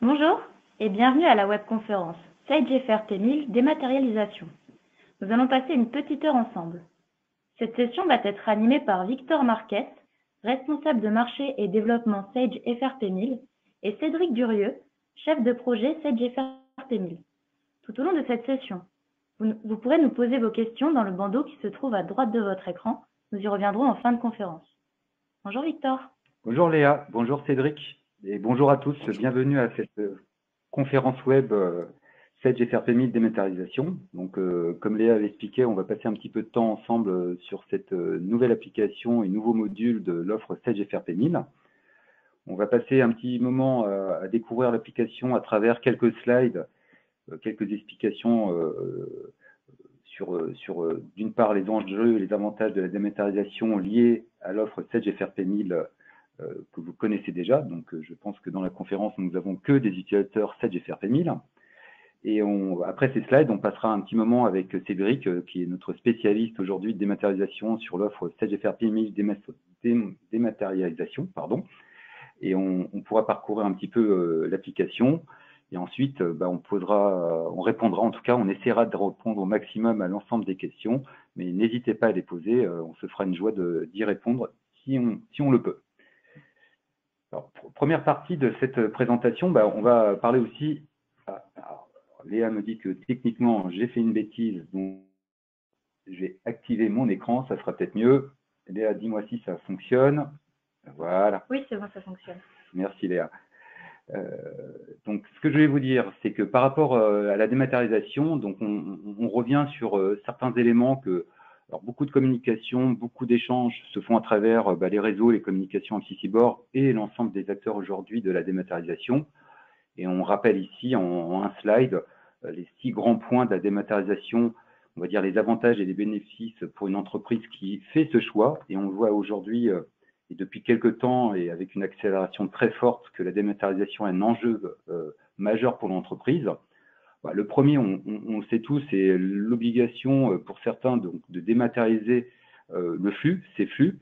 Bonjour et bienvenue à la webconférence Sage FRT 1000 Dématérialisation. Nous allons passer une petite heure ensemble. Cette session va être animée par Victor Marquez, responsable de marché et développement Sage FRT 1000, et Cédric Durieux, chef de projet Sage FRT 1000. Tout au long de cette session, vous pourrez nous poser vos questions dans le bandeau qui se trouve à droite de votre écran. Nous y reviendrons en fin de conférence. Bonjour Victor. Bonjour Léa, bonjour Cédric, et bonjour à tous. Bienvenue à cette conférence web Sage FRP 1000 dématérialisation. Donc, comme Léa l'expliqué, on va passer un petit peu de temps ensemble sur cette nouvelle application et nouveau module de l'offre Sage FRP 1000. On va passer un petit moment à découvrir l'application à travers quelques slides, quelques explications sur d'une part les enjeux et les avantages de la dématérialisation liés à l'offre Sage FRP 1000 que vous connaissez déjà. Donc, je pense que dans la conférence, nous n'avons que des utilisateurs Sage FRP 1000. Et après ces slides, on passera un petit moment avec Cédric, qui est notre spécialiste aujourd'hui de dématérialisation sur l'offre Sage FRP 1000 dématérialisation. Et on pourra parcourir un petit peu l'application. Et ensuite, on répondra, en tout cas, on essaiera de répondre au maximum à l'ensemble des questions, mais n'hésitez pas à les poser, on se fera une joie d'y répondre si on le peut. Alors, première partie de cette présentation, on va parler aussi. Alors, Léa me dit que techniquement, j'ai fait une bêtise, donc je vais activer mon écran, ça sera peut-être mieux. Léa, dis-moi si ça fonctionne. Voilà. Oui, c'est bon, ça fonctionne. Merci Léa. Donc, ce que je vais vous dire, c'est que par rapport à la dématérialisation, donc on revient sur certains éléments que, alors beaucoup de communication, beaucoup d'échanges se font à travers les réseaux, les communications en cyber et l'ensemble des acteurs aujourd'hui de la dématérialisation. Et on rappelle ici en un slide les 6 grands points de la dématérialisation, on va dire les avantages et les bénéfices pour une entreprise qui fait ce choix. Et on voit aujourd'hui et depuis quelques temps, et avec une accélération très forte, que la dématérialisation est un enjeu majeur pour l'entreprise. Le premier, on le sait tous, c'est l'obligation pour certains de dématérialiser ces flux,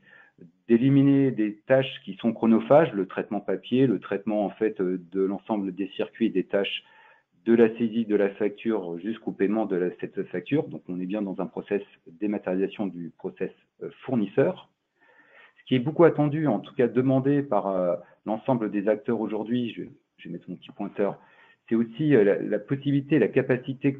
d'éliminer des tâches qui sont chronophages, le traitement papier, le traitement en fait de l'ensemble des circuits et des tâches de la saisie de la facture jusqu'au paiement de cette facture. Donc, on est bien dans un process dématérialisation du process fournisseur. Ce qui est beaucoup attendu, en tout cas demandé par l'ensemble des acteurs aujourd'hui, je vais mettre mon petit pointeur, c'est aussi la possibilité, la capacité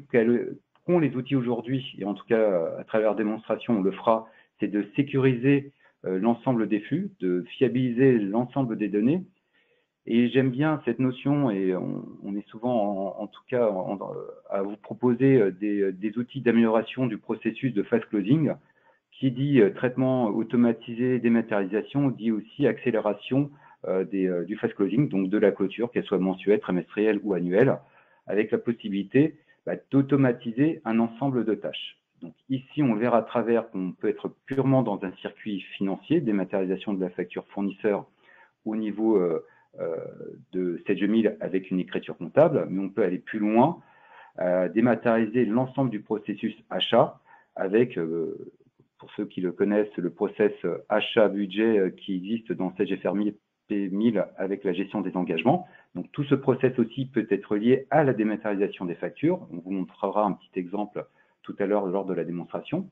qu'ont les outils aujourd'hui, et en tout cas à travers démonstration, on le fera, c'est de sécuriser l'ensemble des flux, de fiabiliser l'ensemble des données. Et j'aime bien cette notion, et on est souvent, en tout cas, à vous proposer des outils d'amélioration du processus de fast closing. Qui dit traitement automatisé, dématérialisation, dit aussi accélération du fast closing, donc de la clôture, qu'elle soit mensuelle, trimestrielle ou annuelle, avec la possibilité d'automatiser un ensemble de tâches. Donc ici, on verra à travers qu'on peut être purement dans un circuit financier, dématérialisation de la facture fournisseur au niveau de Sage 1000 avec une écriture comptable, mais on peut aller plus loin, dématérialiser l'ensemble du processus achat avec pour ceux qui le connaissent, le process achat-budget qui existe dans Sage FRP 1000 avec la gestion des engagements. Donc, tout ce process aussi peut être lié à la dématérialisation des factures. On vous montrera un petit exemple tout à l'heure lors de la démonstration.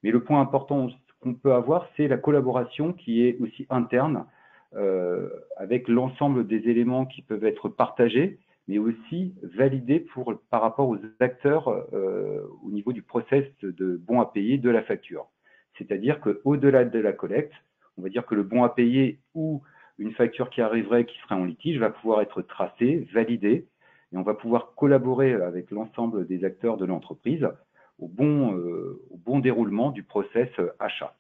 Mais le point important qu'on peut avoir, c'est la collaboration qui est aussi interne avec l'ensemble des éléments qui peuvent être partagés, mais aussi validés par rapport aux acteurs au niveau du process de bon à payer de la facture. C'est-à-dire qu'au-delà de la collecte, on va dire que le bon à payer ou une facture qui arriverait, qui serait en litige, va pouvoir être tracé, validé, et on va pouvoir collaborer avec l'ensemble des acteurs de l'entreprise au bon déroulement du process achat.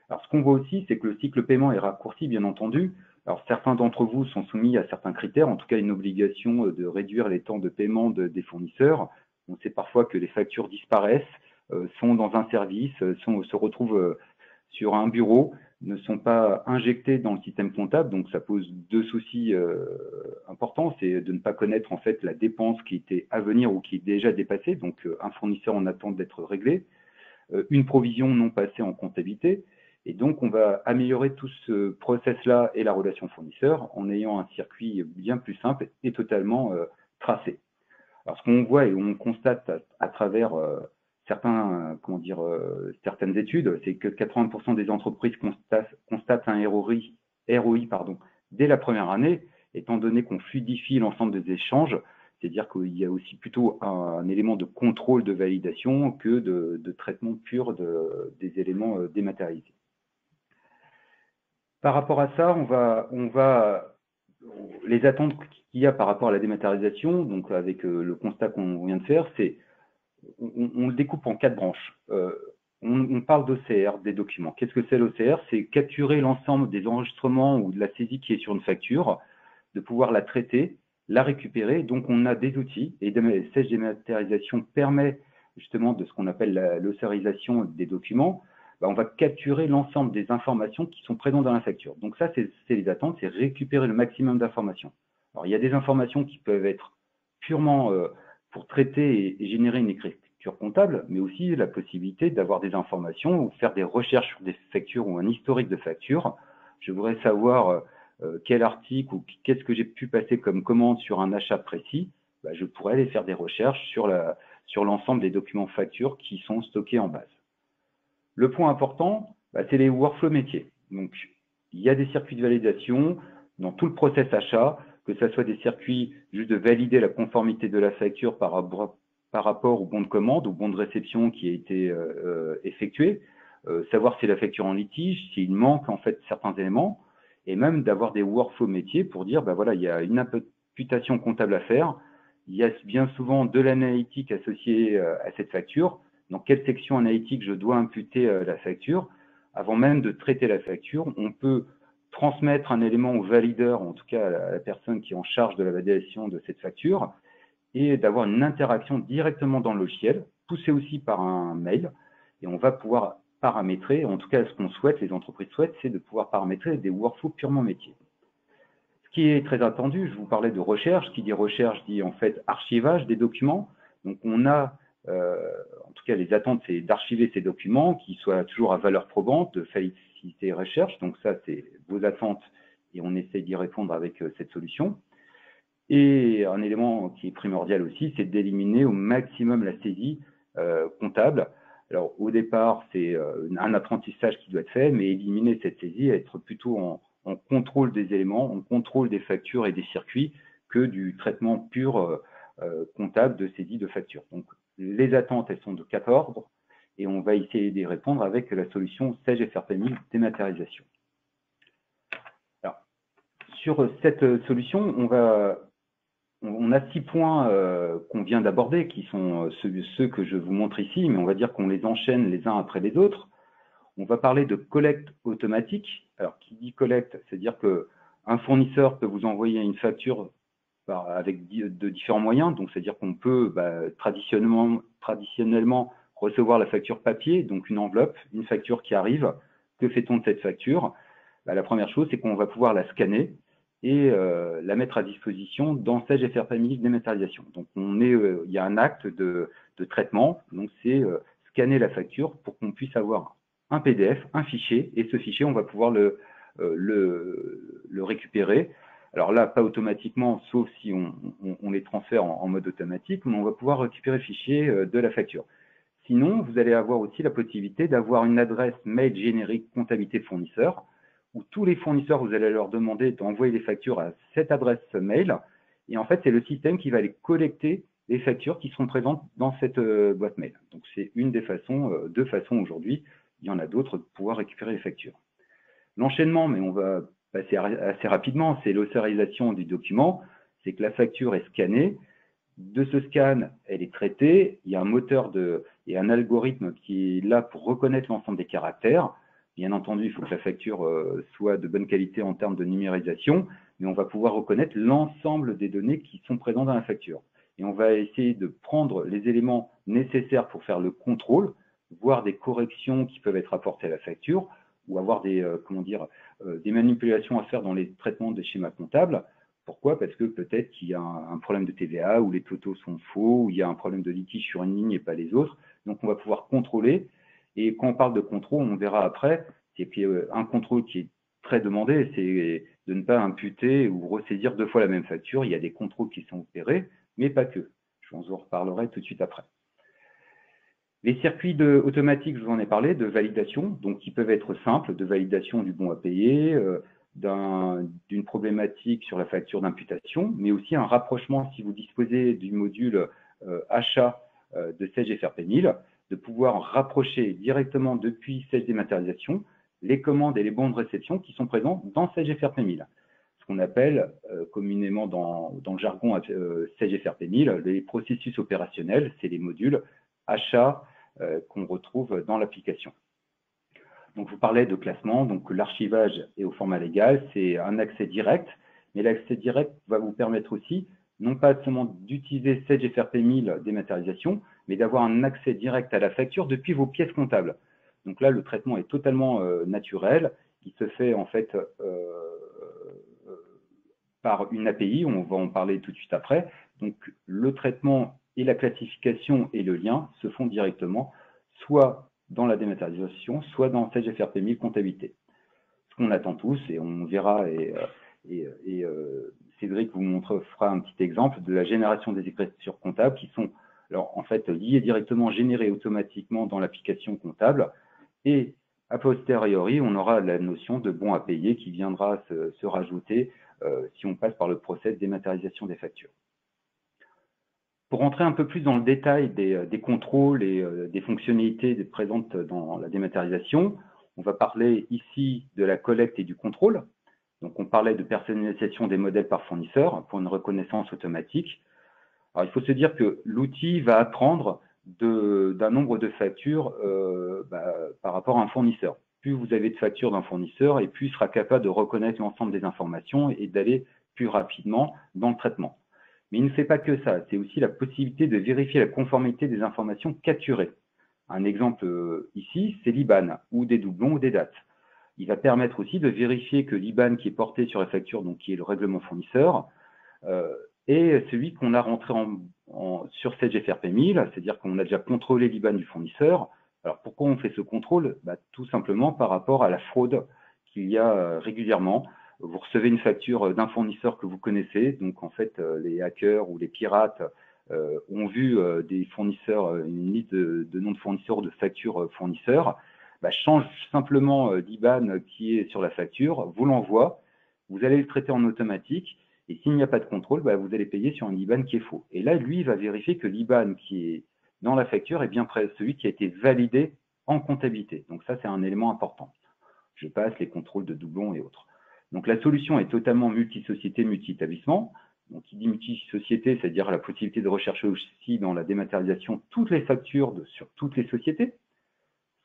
Alors, ce qu'on voit aussi, c'est que le cycle paiement est raccourci, bien entendu. Alors, certains d'entre vous sont soumis à certains critères, en tout cas une obligation de réduire les temps de paiement des fournisseurs. On sait parfois que les factures disparaissent, sont dans un service, se retrouvent sur un bureau, ne sont pas injectées dans le système comptable. Donc, ça pose 2 soucis importants. C'est de ne pas connaître en fait la dépense qui était à venir ou qui est déjà dépassée. Donc, un fournisseur en attente d'être réglé. Une provision non passée en comptabilité. Et donc, on va améliorer tout ce process-là et la relation fournisseur en ayant un circuit bien plus simple et totalement tracé. Alors, ce qu'on voit et on constate à travers certaines études, c'est que 80% des entreprises constatent un ROI dès la première année, étant donné qu'on fluidifie l'ensemble des échanges, c'est-à-dire qu'il y a aussi plutôt un élément de contrôle de validation que de traitement pur des éléments dématérialisés. Par rapport à ça, les attentes qu'il y a par rapport à la dématérialisation, donc avec le constat qu'on vient de faire, c'est on le découpe en 4 branches. On parle d'OCR, des documents. Qu'est-ce que c'est l'OCR? C'est capturer l'ensemble des enregistrements ou de la saisie qui est sur une facture, de pouvoir la traiter, la récupérer. Donc, on a des outils et Sage Dématérialisation permet justement de ce qu'on appelle l'OCRisation des documents. On va capturer l'ensemble des informations qui sont présentes dans la facture. Donc ça, c'est les attentes, c'est récupérer le maximum d'informations. Alors, il y a des informations qui peuvent être purement pour traiter et générer une écriture comptable, mais aussi la possibilité d'avoir des informations ou faire des recherches sur des factures ou un historique de factures. Je voudrais savoir quel article ou qu'est-ce que j'ai pu passer comme commande sur un achat précis. Je pourrais aller faire des recherches sur l'ensemble des documents factures qui sont stockés en base. Le point important, c'est les workflows métiers. Donc, il y a des circuits de validation dans tout le process achat, que ce soit des circuits juste de valider la conformité de la facture par rapport au bon de commande, au bon de réception qui a été effectué, savoir si la facture est en litige, s'il manque en fait certains éléments, et même d'avoir des workflows métiers pour dire, voilà, il y a une imputation comptable à faire, il y a bien souvent de l'analytique associée à cette facture. Dans quelle section analytique je dois imputer la facture. Avant même de traiter la facture, on peut transmettre un élément au valideur, en tout cas à la personne qui est en charge de la validation de cette facture, et d'avoir une interaction directement dans le logiciel, poussée aussi par un mail, et on va pouvoir paramétrer, en tout cas ce qu'on souhaite, les entreprises souhaitent, c'est de pouvoir paramétrer des workflows purement métiers. Ce qui est très attendu, je vous parlais de recherche, qui dit recherche dit en fait archivage des documents, donc on a en tout cas, les attentes, c'est d'archiver ces documents, qui soient toujours à valeur probante, de faciliter recherche. Donc ça, c'est vos attentes et on essaie d'y répondre avec cette solution. Et un élément qui est primordial aussi, c'est d'éliminer au maximum la saisie comptable. Alors au départ, c'est un apprentissage qui doit être fait, mais éliminer cette saisie, être plutôt en contrôle des éléments, en contrôle des factures et des circuits que du traitement pur comptable de saisie de factures. Donc, les attentes, elles sont de 4 ordres et on va essayer d'y répondre avec la solution Sage FRP1000 dématérialisation. Alors, sur cette solution, on a 6 points qu'on vient d'aborder, qui sont ceux que je vous montre ici, mais on va dire qu'on les enchaîne les uns après les autres. On va parler de collecte automatique. Alors, qui dit collecte, c'est-à-dire qu'un fournisseur peut vous envoyer une facture avec de différents moyens, donc c'est-à-dire qu'on peut traditionnellement recevoir la facture papier, donc une enveloppe, une facture qui arrive. Que fait-on de cette facture? La première chose, c'est qu'on va pouvoir la scanner et la mettre à disposition dans Sage FRP1000 dématérialisation. Donc il y a un acte de traitement, donc c'est scanner la facture pour qu'on puisse avoir un PDF, un fichier, et ce fichier, on va pouvoir le récupérer. Alors là, pas automatiquement, sauf si on les transfère en mode automatique, mais on va pouvoir récupérer le fichier de la facture. Sinon, vous allez avoir aussi la possibilité d'avoir une adresse mail générique comptabilité fournisseur, où tous les fournisseurs, vous allez leur demander d'envoyer les factures à cette adresse mail, et en fait, c'est le système qui va aller collecter les factures qui seront présentes dans cette boîte mail. Donc, c'est une des façons, deux façons aujourd'hui, il y en a d'autres, de pouvoir récupérer les factures. L'enchaînement, mais on va passer assez rapidement, c'est l'OCRisation du document, c'est que la facture est scannée, de ce scan, elle est traitée, il y a un moteur et un algorithme qui est là pour reconnaître l'ensemble des caractères. Bien entendu, il faut que la facture soit de bonne qualité en termes de numérisation, mais on va pouvoir reconnaître l'ensemble des données qui sont présentes dans la facture. Et on va essayer de prendre les éléments nécessaires pour faire le contrôle, voir des corrections qui peuvent être apportées à la facture, ou avoir des manipulations à faire dans les traitements des schémas comptables. Pourquoi? Parce que peut-être qu'il y a un problème de TVA, ou les totaux sont faux, ou il y a un problème de litige sur une ligne et pas les autres. Donc, on va pouvoir contrôler. Et quand on parle de contrôle, on verra après, C'est qu'il y a un contrôle qui est très demandé, c'est de ne pas imputer ou ressaisir 2 fois la même facture. Il y a des contrôles qui sont opérés, mais pas que. Je vous en reparlerai tout de suite après. Les circuits automatiques, je vous en ai parlé, de validation, donc qui peuvent être simples, de validation du bon à payer, d'une problématique sur la facture d'imputation, mais aussi un rapprochement, si vous disposez du module achat de Sage FRP 1000, de pouvoir rapprocher directement depuis Sage Dématérialisation les commandes et les bons de réception qui sont présents dans Sage FRP 1000. Ce qu'on appelle communément dans le jargon Sage FRP 1000, les processus opérationnels, c'est les modules achat qu'on retrouve dans l'application. Donc, je vous parlais de classement, donc l'archivage est au format légal, c'est un accès direct, mais l'accès direct va vous permettre aussi, non pas seulement d'utiliser Sage FRP 1000 dématérialisation, mais d'avoir un accès direct à la facture depuis vos pièces comptables. Donc là, le traitement est totalement naturel, il se fait en fait par une API, on va en parler tout de suite après. Donc, le traitement et la classification et le lien se font directement, soit dans la dématérialisation, soit dans Sage FRP 1000 comptabilité. Ce qu'on attend tous, et on verra, Cédric vous fera un petit exemple de la génération des écritures comptables qui sont alors, en fait liées directement, générées automatiquement dans l'application comptable. Et a posteriori, on aura la notion de bon à payer qui viendra se rajouter si on passe par le process dématérialisation des factures. Pour rentrer un peu plus dans le détail des contrôles et des fonctionnalités présentes dans la dématérialisation, on va parler ici de la collecte et du contrôle. Donc, on parlait de personnalisation des modèles par fournisseur pour une reconnaissance automatique. Alors, il faut se dire que l'outil va apprendre d'un nombre de factures par rapport à un fournisseur. Plus vous avez de factures d'un fournisseur, et plus il sera capable de reconnaître l'ensemble des informations et d'aller plus rapidement dans le traitement. Mais il ne fait pas que ça, c'est aussi la possibilité de vérifier la conformité des informations capturées. Un exemple ici, c'est l'IBAN, ou des doublons ou des dates. Il va permettre aussi de vérifier que l'IBAN qui est porté sur la facture, donc qui est le règlement fournisseur, est celui qu'on a rentré sur Sage FRP 1000, c'est-à-dire qu'on a déjà contrôlé l'IBAN du fournisseur. Alors pourquoi on fait ce contrôle? Tout simplement par rapport à la fraude qu'il y a régulièrement. Vous recevez une facture d'un fournisseur que vous connaissez, donc en fait les hackers ou les pirates ont vu des fournisseurs, une liste de noms de fournisseurs ou de factures fournisseurs, change simplement d'IBAN qui est sur la facture, vous l'envoie, vous allez le traiter en automatique, et s'il n'y a pas de contrôle, vous allez payer sur un IBAN qui est faux. Et là, lui, il va vérifier que l'IBAN qui est dans la facture est bien celui qui a été validé en comptabilité. Donc ça, c'est un élément important. Je passe les contrôles de doublons et autres. Donc la solution est totalement multi-société, multi-établissement. Donc qui dit multi-société, c'est-à-dire la possibilité de rechercher aussi dans la dématérialisation toutes les factures sur toutes les sociétés.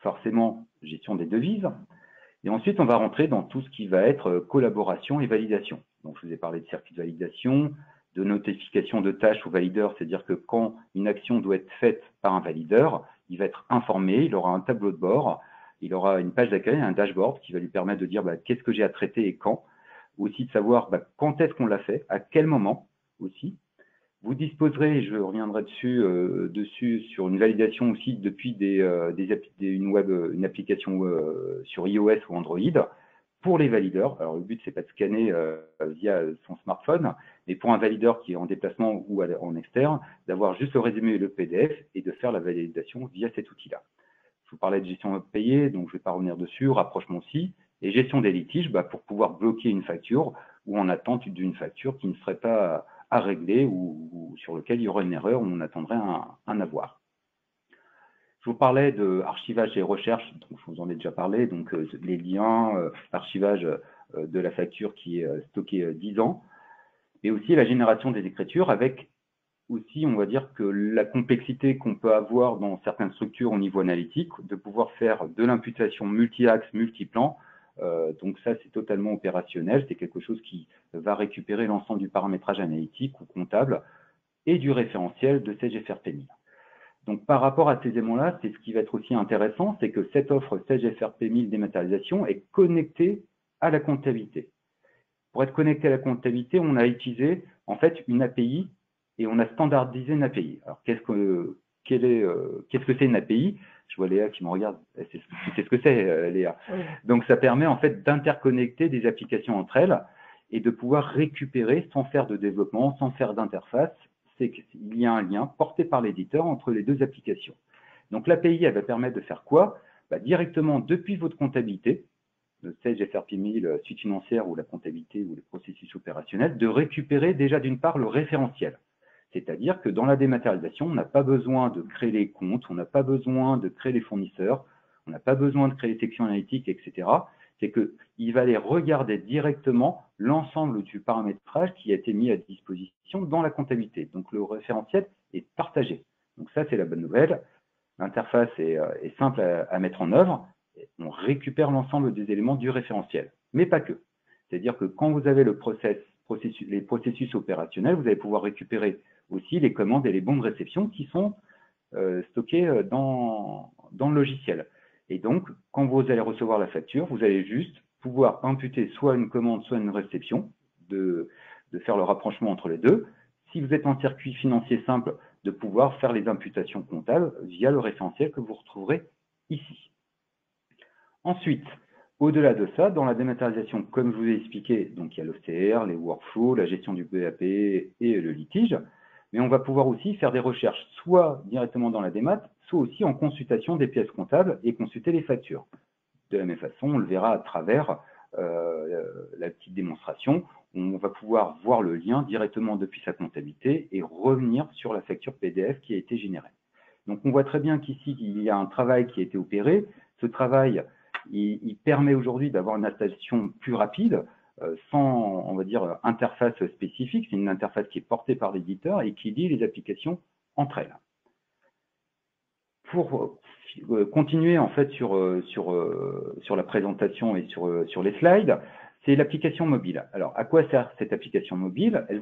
Forcément, gestion des devises. Et ensuite, on va rentrer dans tout ce qui va être collaboration et validation. Donc, je vous ai parlé de circuit de validation, de notification de tâches au valideur, c'est-à-dire que quand une action doit être faite par un valideur, il va être informé, il aura un tableau de bord, il aura une page d'accueil, un dashboard qui va lui permettre de dire qu'est-ce que j'ai à traiter et quand. Aussi de savoir quand est-ce qu'on l'a fait, à quel moment aussi. Vous disposerez, et je reviendrai dessus sur une validation aussi depuis une application sur iOS ou Android pour les valideurs. Alors le but, c'est pas de scanner via son smartphone, mais pour un valideur qui est en déplacement ou en externe, d'avoir juste le résumé et le PDF et de faire la validation via cet outil-là. Je vous parlais de gestion payée, donc je ne vais pas revenir dessus, rapprochement aussi, et gestion des litiges pour pouvoir bloquer une facture ou en attente d'une facture qui ne serait pas à régler ou sur lequel il y aurait une erreur où on attendrait un avoir. Je vous parlais de archivage et recherche, donc je vous en ai déjà parlé, donc les liens, l'archivage de la facture qui est stockée 10 ans, et aussi la génération des écritures avec aussi, on va dire que la complexité qu'on peut avoir dans certaines structures au niveau analytique, de pouvoir faire de l'imputation multi-axe, multi-plan. Donc ça, c'est totalement opérationnel. C'est quelque chose qui va récupérer l'ensemble du paramétrage analytique ou comptable et du référentiel de Sage FRP 1000. Donc par rapport à ces éléments-là, c'est ce qui va être aussi intéressant, c'est que cette offre Sage FRP 1000 dématérialisation est connectée à la comptabilité. Pour être connecté à la comptabilité, on a utilisé en fait une API et on a standardisé une API. Alors, qu'est-ce que qu'est-ce que c'est une API? Je vois Léa qui me regarde, tu sais ce que c'est, Léa. Oui. Donc, ça permet en fait d'interconnecter des applications entre elles et de pouvoir récupérer sans faire de développement, sans faire d'interface. C'est qu'il y a un lien porté par l'éditeur entre les deux applications. Donc, l'API, elle va permettre de faire quoi? Directement depuis votre comptabilité, le Sage FRP 1000, suite financière ou la comptabilité ou les processus opérationnels, de récupérer déjà d'une part le référentiel. C'est-à-dire que dans la dématérialisation, on n'a pas besoin de créer les comptes, on n'a pas besoin de créer les fournisseurs, on n'a pas besoin de créer les sections analytiques, etc. C'est qu'il va aller regarder directement l'ensemble du paramétrage qui a été mis à disposition dans la comptabilité. Donc le référentiel est partagé. Donc ça, c'est la bonne nouvelle. L'interface est simple à mettre en œuvre. On récupère l'ensemble des éléments du référentiel, mais pas que. C'est-à-dire que quand vous avez les processus opérationnels, vous allez pouvoir récupérer aussi les commandes et les bons de réception qui sont stockés dans le logiciel. Et donc, quand vous allez recevoir la facture, vous allez juste pouvoir imputer soit une commande, soit une réception, de faire le rapprochement entre les deux. Si vous êtes en circuit financier simple, de pouvoir faire les imputations comptables via le référentiel que vous retrouverez ici. Ensuite, au-delà de ça, dans la dématérialisation, comme je vous ai expliqué, donc il y a l'OCR, les workflows, la gestion du BAP et le litige, mais on va pouvoir aussi faire des recherches, soit directement dans la démat, soit aussi en consultation des pièces comptables et consulter les factures. De la même façon, on le verra à travers la petite démonstration, on va pouvoir voir le lien directement depuis sa comptabilité et revenir sur la facture PDF qui a été générée. Donc on voit très bien qu'ici, il y a un travail qui a été opéré. Ce travail, il permet aujourd'hui d'avoir une installation plus rapide, sans, on va dire, interface spécifique. C'est une interface qui est portée par l'éditeur et qui lie les applications entre elles. Pour continuer en fait sur la présentation et sur les slides, c'est l'application mobile. Alors, à quoi sert cette application mobile? Elle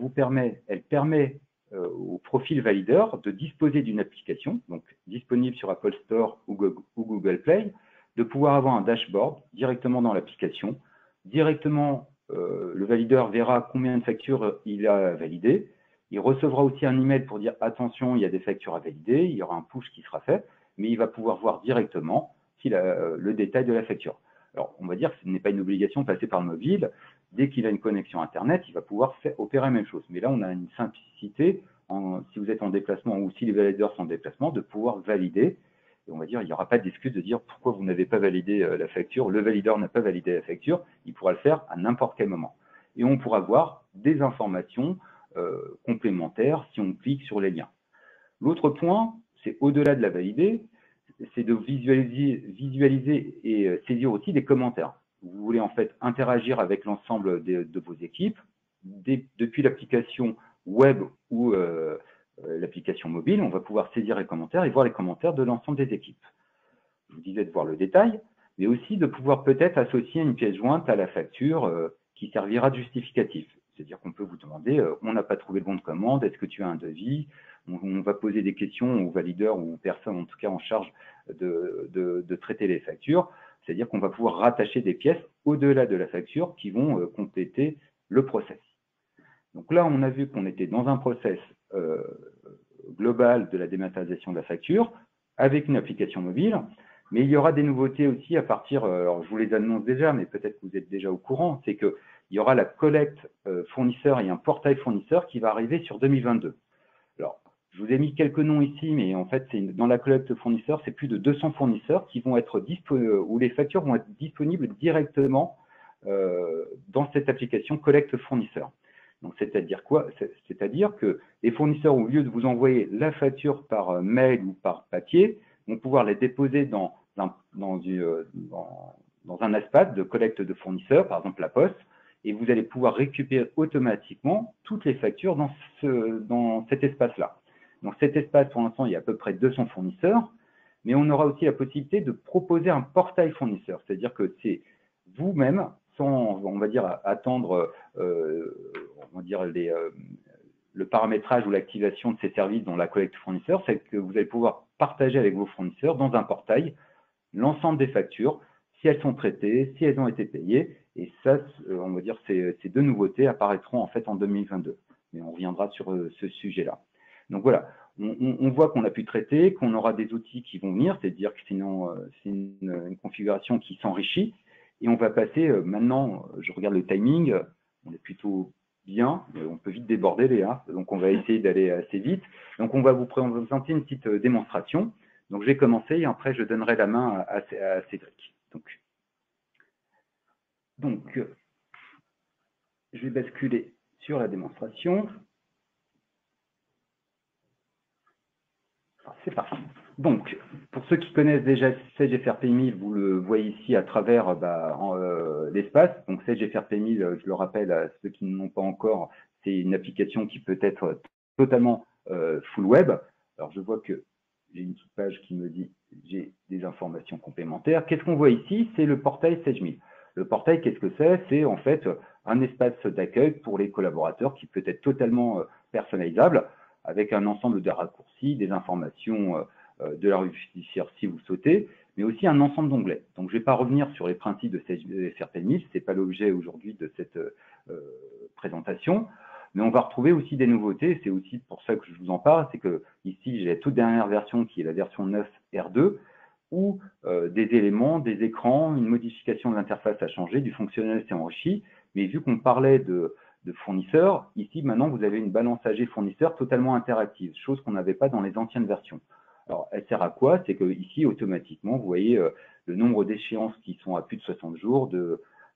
permet au profil valideur de disposer d'une application, donc disponible sur Apple Store ou Google Play, de pouvoir avoir un dashboard directement dans l'application. Directement, le valideur verra combien de factures il a validées. Il recevra aussi un email pour dire attention, il y a des factures à valider, il y aura un push qui sera fait, mais il va pouvoir voir directement le détail de la facture. Alors, on va dire que ce n'est pas une obligation de passer par le mobile. Dès qu'il a une connexion Internet, il va pouvoir opérer la même chose. Mais là, on a une simplicité, si vous êtes en déplacement ou si les valideurs sont en déplacement, de pouvoir valider. Et on va dire, il n'y aura pas d'excuse de dire pourquoi vous n'avez pas validé la facture, le valideur n'a pas validé la facture, il pourra le faire à n'importe quel moment. Et on pourra voir des informations complémentaires si on clique sur les liens. L'autre point, c'est au-delà de la valider, c'est de visualiser et saisir aussi des commentaires. Vous voulez en fait interagir avec l'ensemble de vos équipes, depuis l'application web ou l'application mobile, on va pouvoir saisir les commentaires et voir les commentaires de l'ensemble des équipes. Je vous disais de voir le détail, mais aussi de pouvoir peut-être associer une pièce jointe à la facture qui servira de justificatif. C'est-à-dire qu'on peut vous demander, on n'a pas trouvé le bon de commande, est-ce que tu as un devis? On va poser des questions aux valideurs ou aux personnes en tout cas en charge de traiter les factures. C'est-à-dire qu'on va pouvoir rattacher des pièces au-delà de la facture qui vont compléter le process. Donc là, on a vu qu'on était dans un process global de la dématérialisation de la facture avec une application mobile, mais il y aura des nouveautés aussi à partir, alors je vous les annonce déjà, mais peut-être que vous êtes déjà au courant, c'est qu'il y aura la collecte fournisseur et un portail fournisseur qui va arriver sur 2022. Alors, je vous ai mis quelques noms ici, mais en fait, dans la collecte fournisseur, c'est plus de 200 fournisseurs qui vont être où les factures vont être disponibles directement dans cette application collecte fournisseur. Donc, c'est-à-dire quoi? C'est-à-dire que les fournisseurs, au lieu de vous envoyer la facture par mail ou par papier, vont pouvoir les déposer dans un espace de collecte de fournisseurs, par exemple la Poste, et vous allez pouvoir récupérer automatiquement toutes les factures dans cet espace-là. Donc cet espace, pour l'instant, il y a à peu près 200 fournisseurs, mais on aura aussi la possibilité de proposer un portail fournisseur, c'est-à-dire que c'est vous-même, sans, on va dire, attendre on va dire le paramétrage ou l'activation de ces services dans la collecte fournisseur, c'est que vous allez pouvoir partager avec vos fournisseurs dans un portail l'ensemble des factures, si elles sont traitées, si elles ont été payées, et ça, on va dire, ces deux nouveautés apparaîtront en fait en 2022. Mais on reviendra sur ce sujet-là. Donc voilà, on voit qu'on a pu traiter, qu'on aura des outils qui vont venir, c'est-à-dire que sinon, c'est une configuration qui s'enrichit. Et on va passer maintenant, je regarde le timing, on est plutôt bien, mais on peut vite déborder Léa, donc on va essayer d'aller assez vite. Donc on va vous présenter une petite démonstration. Donc je vais commencer et après je donnerai la main à Cédric. Donc, je vais basculer sur la démonstration. C'est parti. Donc, pour ceux qui connaissent déjà Sage FRP1000, vous le voyez ici à travers l'espace. Donc, Sage FRP1000, je le rappelle à ceux qui n'ont pas encore, c'est une application qui peut être totalement full web. Alors, je vois que j'ai une petite page qui me dit j'ai des informations complémentaires. Qu'est-ce qu'on voit ici? C'est le portail Sage 1000. Le portail, qu'est-ce que c'est? C'est en fait un espace d'accueil pour les collaborateurs qui peut être totalement personnalisable, avec un ensemble de raccourcis, des informations de la revue judiciaire si vous souhaitez, mais aussi un ensemble d'onglets. Donc, je ne vais pas revenir sur les principes de FRP1000, ce n'est pas l'objet aujourd'hui de cette présentation, mais on va retrouver aussi des nouveautés, c'est aussi pour ça que je vous en parle, c'est que ici, j'ai la toute dernière version qui est la version 9 R2, où des éléments, des écrans, une modification de l'interface a changé, du fonctionnel s'est enrichi, mais vu qu'on parlait de fournisseurs, ici maintenant vous avez une balance AG fournisseur totalement interactive, chose qu'on n'avait pas dans les anciennes versions. Alors elle sert à quoi? C'est que ici automatiquement vous voyez le nombre d'échéances qui sont à plus de 60 jours,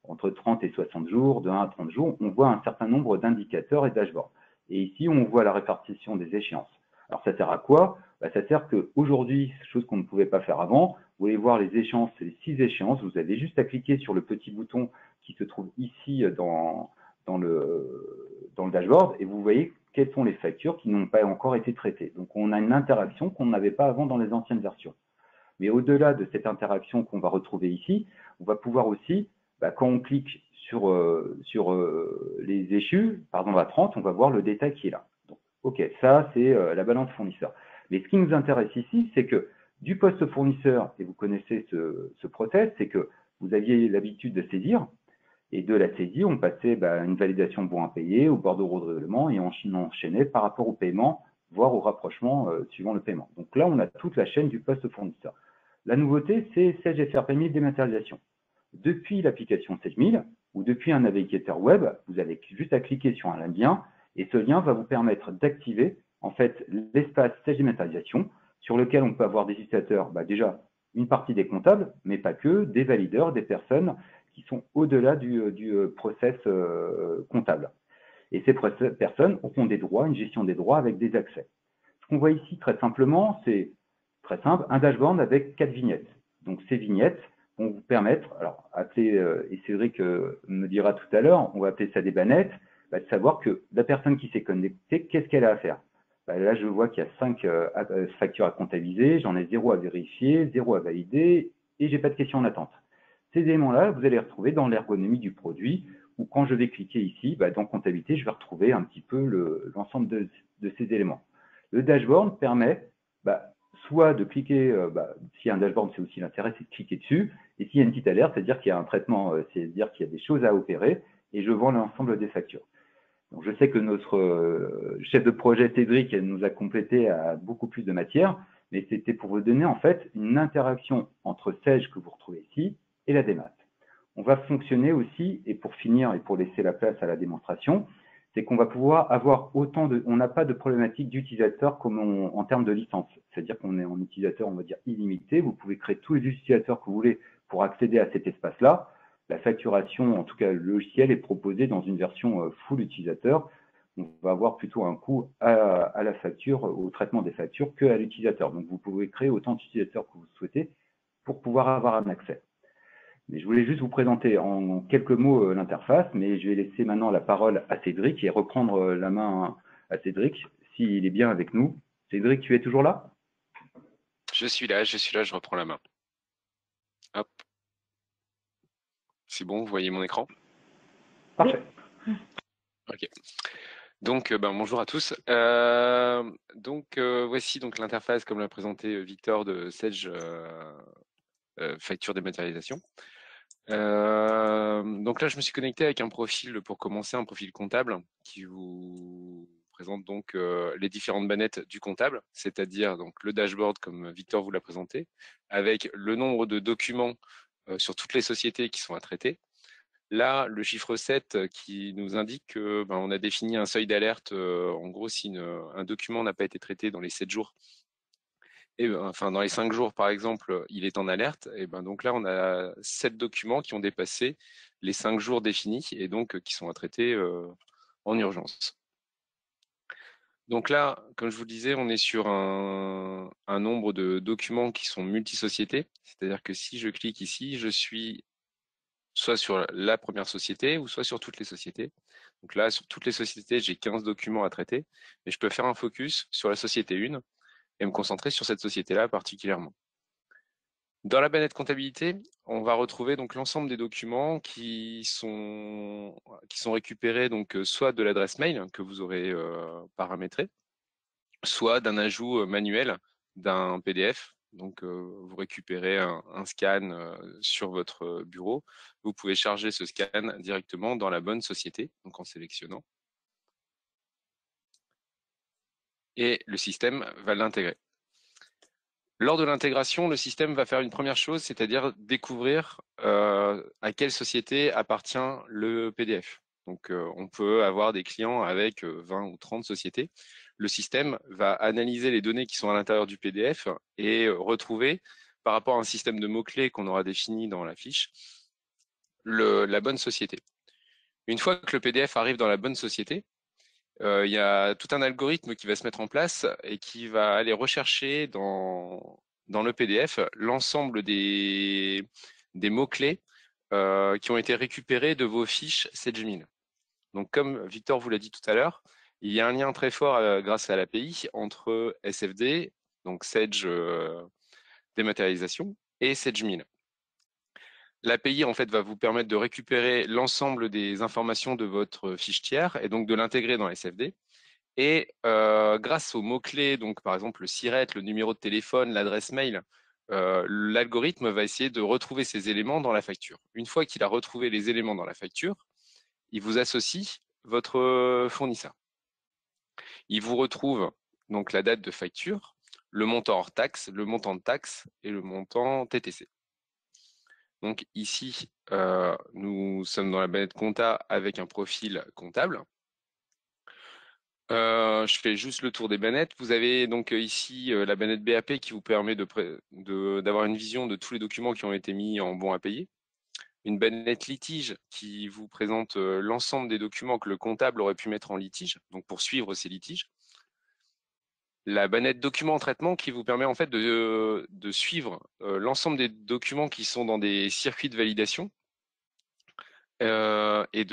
entre 30 et 60 jours, de 1 à 30 jours, on voit un certain nombre d'indicateurs et dashboards. Et ici on voit la répartition des échéances. Alors ça sert à quoi? Ça sert qu'aujourd'hui, chose qu'on ne pouvait pas faire avant, vous voulez voir les échéances, c'est les 6 échéances, vous avez juste à cliquer sur le petit bouton qui se trouve ici dans le dashboard et vous voyez quelles sont les factures qui n'ont pas encore été traitées. Donc, on a une interaction qu'on n'avait pas avant dans les anciennes versions. Mais au-delà de cette interaction qu'on va retrouver ici, on va pouvoir aussi, quand on clique sur les échus, par exemple à 30, on va voir le détail qui est là. Donc, OK, ça, c'est la balance fournisseur. Mais ce qui nous intéresse ici, c'est que du poste fournisseur, et vous connaissez ce process, c'est que vous aviez l'habitude de saisir, et de la saisie, on passait une validation de bon à payer, au bordereau de règlement, et on enchaînait par rapport au paiement, voire au rapprochement suivant le paiement. Donc là, on a toute la chaîne du poste fournisseur. La nouveauté, c'est Sage FRP1000 dématérialisation. Depuis l'application Sage 1000, ou depuis un navigateur web, vous avez juste à cliquer sur un lien, et ce lien va vous permettre d'activer en fait l'espace Sage dématérialisation, sur lequel on peut avoir des utilisateurs, déjà une partie des comptables, mais pas que, des valideurs, des personnes qui sont au-delà du process comptable. Et ces personnes auront des droits, une gestion des droits avec des accès. Ce qu'on voit ici très simplement, c'est très simple, un dashboard avec 4 vignettes. Donc ces vignettes vont vous permettre, alors appeler, et Cédric me dira tout à l'heure, on va appeler ça des bannettes, de savoir que la personne qui s'est connectée, qu'est-ce qu'elle a à faire? Là, je vois qu'il y a 5 factures à comptabiliser, j'en ai 0 à vérifier, 0 à valider, et j'ai pas de questions en attente. Ces éléments-là, vous allez les retrouver dans l'ergonomie du produit, où quand je vais cliquer ici, dans comptabilité, je vais retrouver un petit peu l'ensemble de ces éléments. Le dashboard permet soit de cliquer, s'il y a un dashboard, c'est aussi l'intérêt, c'est de cliquer dessus, et s'il y a une petite alerte, c'est-à-dire qu'il y a un traitement, c'est-à-dire qu'il y a des choses à opérer, et je vends l'ensemble des factures. Donc, je sais que notre chef de projet, Cédric, nous a complété à beaucoup plus de matière, mais c'était pour vous donner en fait une interaction entre Sage que vous retrouvez ici et la démat. On va fonctionner aussi, et pour finir et pour laisser la place à la démonstration, c'est qu'on va pouvoir avoir autant de... On n'a pas de problématique d'utilisateur comme en termes de licence. C'est-à-dire qu'on est en utilisateur, on va dire, illimité. Vous pouvez créer tous les utilisateurs que vous voulez pour accéder à cet espace-là. La facturation, en tout cas le logiciel, est proposé dans une version full utilisateur. On va avoir plutôt un coût à la facture, au traitement des factures, qu'à l'utilisateur. Donc, vous pouvez créer autant d'utilisateurs que vous souhaitez pour pouvoir avoir un accès. Mais je voulais juste vous présenter en quelques mots l'interface, mais je vais laisser maintenant la parole à Cédric et reprendre la main à Cédric, s'il est bien avec nous. Cédric, tu es toujours là? Je suis là, je reprends la main. Hop. C'est bon, vous voyez mon écran? Parfait. Ok. Donc, bonjour à tous. Voici donc l'interface, comme l'a présenté Victor, de Sage Facture Dématérialisation. Donc là, je me suis connecté avec un profil, pour commencer, un profil comptable qui vous présente donc les différentes bannettes du comptable, c'est-à-dire donc le dashboard comme Victor vous l'a présenté, avec le nombre de documents sur toutes les sociétés qui sont à traiter. Là, le chiffre 7 qui nous indique que on a défini un seuil d'alerte. En gros, si un document n'a pas été traité dans les 7 jours, et enfin dans les 5 jours par exemple, il est en alerte. Et donc là, on a 7 documents qui ont dépassé les 5 jours définis et donc qui sont à traiter en urgence. Donc là, comme je vous le disais, on est sur un nombre de documents qui sont multisociétés. C'est-à-dire que si je clique ici, je suis soit sur la première société ou soit sur toutes les sociétés. Donc là, sur toutes les sociétés, j'ai 15 documents à traiter, mais je peux faire un focus sur la société 1 et me concentrer sur cette société-là particulièrement. Dans la banette comptabilité, on va retrouver donc l'ensemble des documents qui sont récupérés donc soit de l'adresse mail que vous aurez paramétrée, soit d'un ajout manuel d'un PDF. Donc, vous récupérez un scan sur votre bureau. Vous pouvez charger ce scan directement dans la bonne société, donc en sélectionnant. Et le système va l'intégrer. Lors de l'intégration, le système va faire une première chose, c'est-à-dire découvrir à quelle société appartient le PDF. Donc, on peut avoir des clients avec 20 ou 30 sociétés. Le système va analyser les données qui sont à l'intérieur du PDF et retrouver, par rapport à un système de mots-clés qu'on aura défini dans la fiche, la bonne société. Une fois que le PDF arrive dans la bonne société, il y a tout un algorithme qui va se mettre en place et qui va aller rechercher dans le PDF l'ensemble des mots-clés qui ont été récupérés de vos fiches Sage 1000. Donc, comme Victor vous l'a dit tout à l'heure, il y a un lien très fort grâce à l'API entre SFD, donc Sage dématérialisation, et Sage 1000. L'API en fait va vous permettre de récupérer l'ensemble des informations de votre fiche tiers et donc de l'intégrer dans SFD. Et grâce aux mots-clés, donc par exemple le SIRET, le numéro de téléphone, l'adresse mail, l'algorithme va essayer de retrouver ces éléments dans la facture. Une fois qu'il a retrouvé les éléments dans la facture, il vous associe votre fournisseur. Il vous retrouve donc la date de facture, le montant hors taxe, le montant de taxe et le montant TTC. Donc ici, nous sommes dans la banette compta avec un profil comptable. Je fais juste le tour des bannettes. Vous avez donc ici la bannette BAP qui vous permet d'avoir une vision de tous les documents qui ont été mis en bon à payer. Une bannette litige qui vous présente l'ensemble des documents que le comptable aurait pu mettre en litige, donc pour suivre ces litiges. La bannette document en traitement qui vous permet en fait de suivre l'ensemble des documents qui sont dans des circuits de validation. Et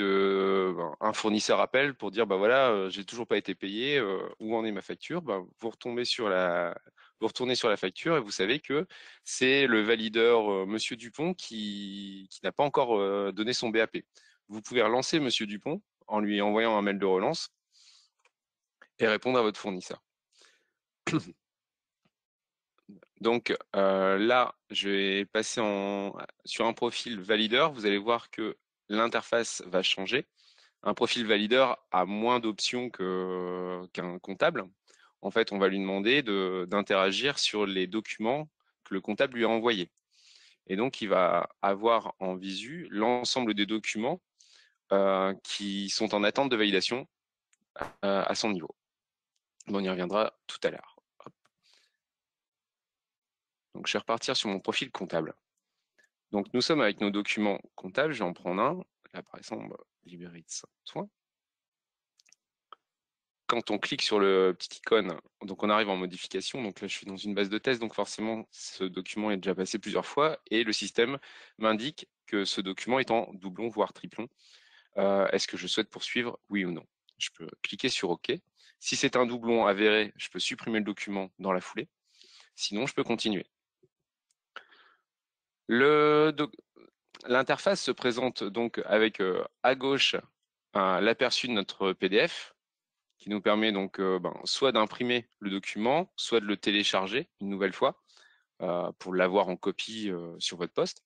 un fournisseur appelle pour dire voilà, j'ai toujours pas été payé, où en est ma facture. Vous retournez sur la facture et vous savez que c'est le valideur Monsieur Dupont qui n'a pas encore donné son BAP. Vous pouvez relancer Monsieur Dupont en lui envoyant un mail de relance et répondre à votre fournisseur. Donc là, je vais passer sur un profil valideur. Vous allez voir que l'interface va changer. Un profil valideur a moins d'options qu'un comptable. En fait, on va lui demander d'interagir sur les documents que le comptable lui a envoyés. Et donc, il va avoir en visu l'ensemble des documents qui sont en attente de validation à son niveau. On y reviendra tout à l'heure. Donc, je vais repartir sur mon profil comptable. Donc, nous sommes avec nos documents comptables. Je vais en prendre un. Là, par exemple, libérer de soins. Quand on clique sur le petit icône, donc on arrive en modification. Donc là, je suis dans une base de test, donc forcément, ce document est déjà passé plusieurs fois et le système m'indique que ce document est en doublon, voire triplon. Est-ce que je souhaite poursuivre, oui ou non? Je peux cliquer sur OK. Si c'est un doublon avéré, je peux supprimer le document dans la foulée. Sinon, je peux continuer. L'interface se présente donc avec à gauche l'aperçu de notre PDF, qui nous permet donc soit d'imprimer le document, soit de le télécharger une nouvelle fois pour l'avoir en copie sur votre poste,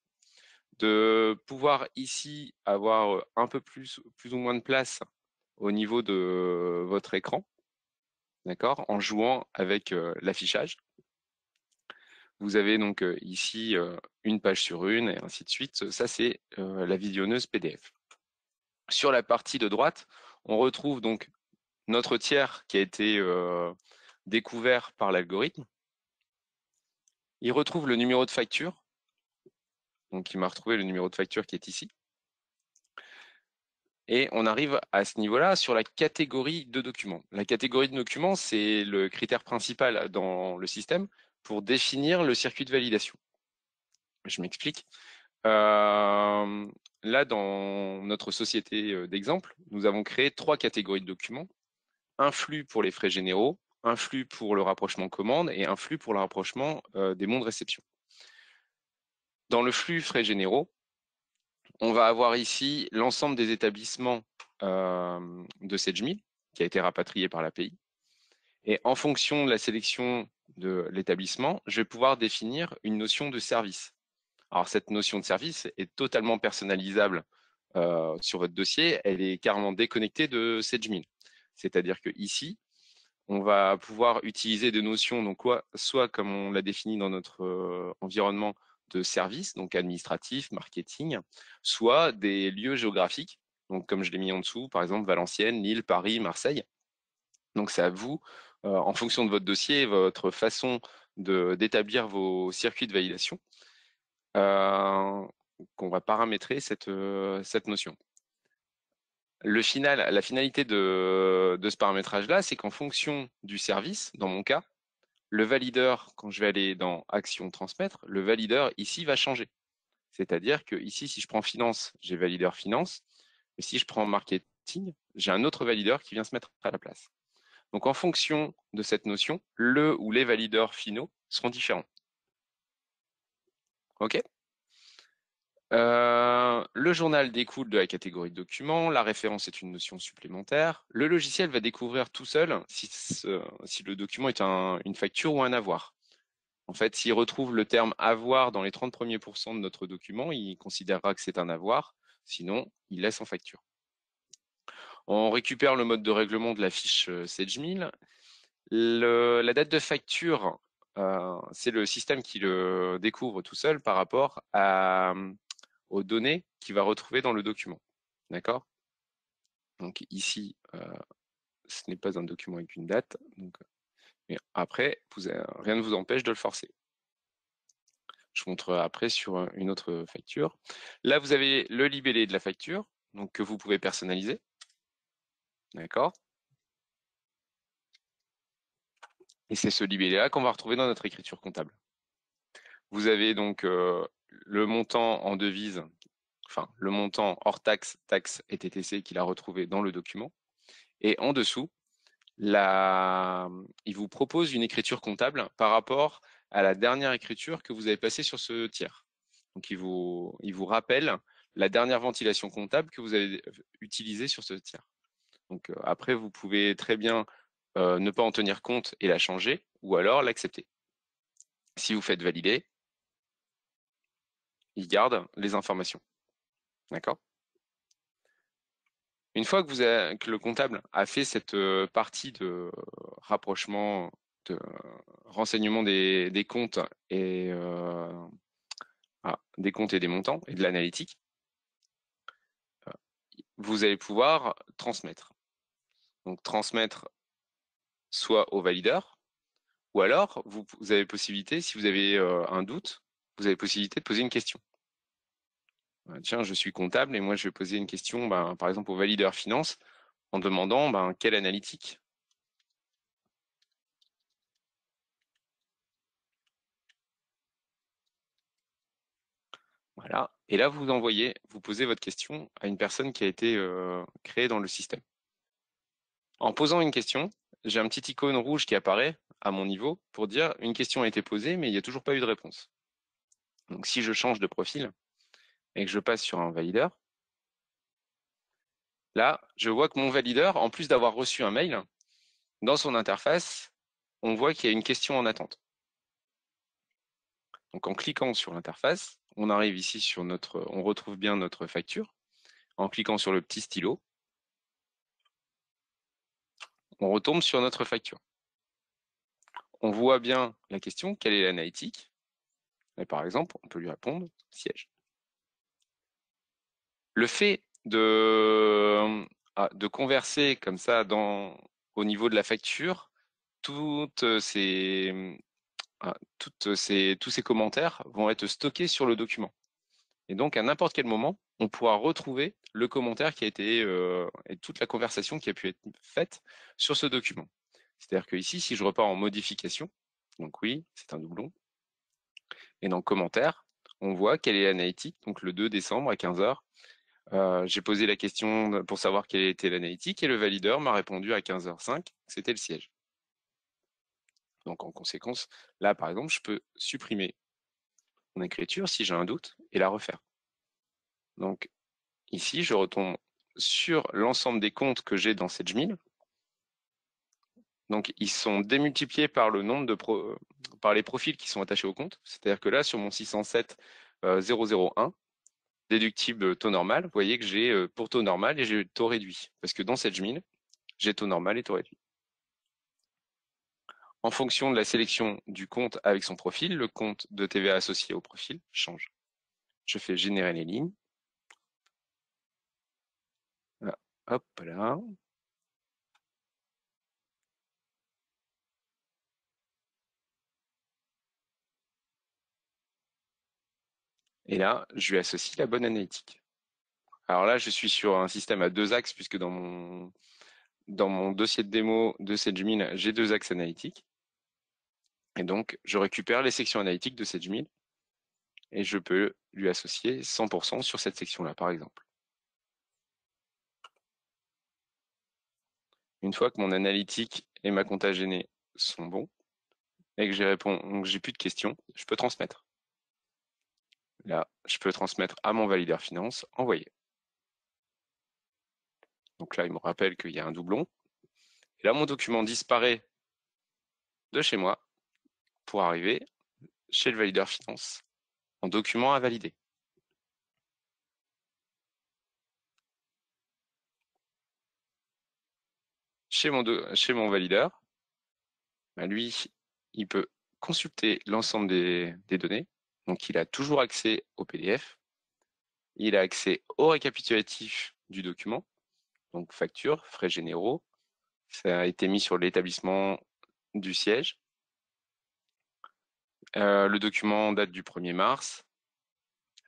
de pouvoir ici avoir un peu plus ou moins de place au niveau de votre écran d'accord, en jouant avec l'affichage. Vous avez donc ici une page sur une et ainsi de suite. Ça, c'est la visionneuse PDF. Sur la partie de droite, on retrouve donc notre tiers qui a été découvert par l'algorithme. Il retrouve le numéro de facture. Donc, il m'a retrouvé le numéro de facture qui est ici. Et on arrive à ce niveau-là sur la catégorie de documents. La catégorie de documents, c'est le critère principal dans le système pour définir le circuit de validation. Je m'explique. Là, dans notre société d'exemple, nous avons créé 3 catégories de documents. Un flux pour les frais généraux, un flux pour le rapprochement commande et un flux pour le rapprochement des mondes de réception. Dans le flux frais généraux, on va avoir ici l'ensemble des établissements de Sedgemeal qui a été rapatrié par l'API. Et en fonction de la sélection de l'établissement, je vais pouvoir définir une notion de service. Alors, cette notion de service est totalement personnalisable sur votre dossier. Elle est carrément déconnectée de Sedgemeal. C'est-à-dire que ici, on va pouvoir utiliser des notions, donc soit comme on l'a défini dans notre environnement de service, donc administratif, marketing, soit des lieux géographiques, donc comme je l'ai mis en dessous, par exemple Valenciennes, Lille, Paris, Marseille. Donc c'est à vous, en fonction de votre dossier et votre façon d'établir vos circuits de validation, qu'on va paramétrer cette notion. La finalité de ce paramétrage-là, c'est qu'en fonction du service, dans mon cas, le valideur, quand je vais aller dans Action transmettre, le valideur ici va changer. C'est-à-dire que ici, si je prends finance, j'ai valideur finance. Et si je prends marketing, j'ai un autre valideur qui vient se mettre à la place. Donc en fonction de cette notion, le ou les valideurs finaux seront différents. OK ? Le journal découle de la catégorie de documents, la référence est une notion supplémentaire. Le logiciel va découvrir tout seul si le document est une facture ou un avoir. En fait, s'il retrouve le terme avoir dans les 30 premiers pourcents de notre document, il considérera que c'est un avoir, sinon il laisse en facture. On récupère le mode de règlement de la fiche Sedgemeal. La date de facture, c'est le système qui le découvre tout seul par rapport aux données qu'il va retrouver dans le document. D'accord ? Donc ici, ce n'est pas un document avec une date. Donc, mais après, rien ne vous empêche de le forcer. Je vous montrerai après sur une autre facture. Là, vous avez le libellé de la facture, donc que vous pouvez personnaliser. D'accord ? Et c'est ce libellé-là qu'on va retrouver dans notre écriture comptable. Vous avez donc le montant en devise, enfin le montant hors taxe, taxe et TTC qu'il a retrouvé dans le document. Et en dessous, il vous propose une écriture comptable par rapport à la dernière écriture que vous avez passée sur ce tiers. Donc, il vous rappelle la dernière ventilation comptable que vous avez utilisée sur ce tiers. Donc, après, vous pouvez très bien ne pas en tenir compte et la changer, ou alors l'accepter. Si vous faites valider, il garde les informations. D'accord ? Une fois que le comptable a fait cette partie de rapprochement, de renseignement des comptes et des comptes et des montants et de l'analytique, vous allez pouvoir transmettre. Donc transmettre soit au valideur, ou alors vous avez possibilité, si vous avez un doute, vous avez possibilité de poser une question. Tiens, je suis comptable et moi je vais poser une question, par exemple au valideur finance, en demandant quelle analytique. Voilà. Et là, vous posez votre question à une personne qui a été créée dans le système. En posant une question, j'ai un petit icône rouge qui apparaît à mon niveau pour dire une question a été posée, mais il n'y a toujours pas eu de réponse. Donc, si je change de profil et que je passe sur un valideur, là, je vois que mon valideur, en plus d'avoir reçu un mail, dans son interface, on voit qu'il y a une question en attente. Donc, en cliquant sur l'interface, on arrive ici on retrouve bien notre facture. En cliquant sur le petit stylo, on retombe sur notre facture. on voit bien la question, quelle est l'analytique? Et par exemple, on peut lui répondre siège. Le fait de converser comme ça au niveau de la facture, tous ces commentaires vont être stockés sur le document. Et donc, à n'importe quel moment, on pourra retrouver le commentaire qui a été et toute la conversation qui a pu être faite sur ce document. C'est-à-dire que ici, si je repars en modification, donc oui, c'est un doublon, et dans commentaire, on voit quelle est l'analytique, donc le 2 décembre à 15 h. J'ai posé la question pour savoir quelle était l'analytique et le valideur m'a répondu à 15h05, c'était le siège. Donc en conséquence, là par exemple, je peux supprimer mon écriture si j'ai un doute et la refaire. Donc ici, je retombe sur l'ensemble des comptes que j'ai dans SageMail. Donc ils sont démultipliés par le nombre par les profils qui sont attachés au compte. C'est-à-dire que là, sur mon 607 001, déductible taux normal, vous voyez que j'ai pour taux normal et j'ai taux réduit. Parce que dans SageMail, j'ai taux normal et taux réduit. En fonction de la sélection du compte avec son profil, le compte de TVA associé au profil change. Je fais générer les lignes. Là, hop là. Et là, je lui associe la bonne analytique. Alors là, je suis sur un système à 2 axes, puisque dans mon dossier de démo de SageMail, j'ai 2 axes analytiques. Et donc, je récupère les sections analytiques de SageMail et je peux lui associer 100% sur cette section-là, par exemple. Une fois que mon analytique et ma compta gênée sont bons et que j'ai plus de questions, je peux transmettre. Là, je peux transmettre à mon valideur finance, envoyer. Donc là, il me rappelle qu'il y a un doublon. Et là, mon document disparaît de chez moi pour arriver chez le valideur finance en document à valider. Chez mon valideur, lui, il peut consulter l'ensemble des données. Donc, il a toujours accès au PDF. Il a accès au récapitulatif du document, donc facture, frais généraux. Ça a été mis sur l'établissement du siège. Le document date du 1er mars,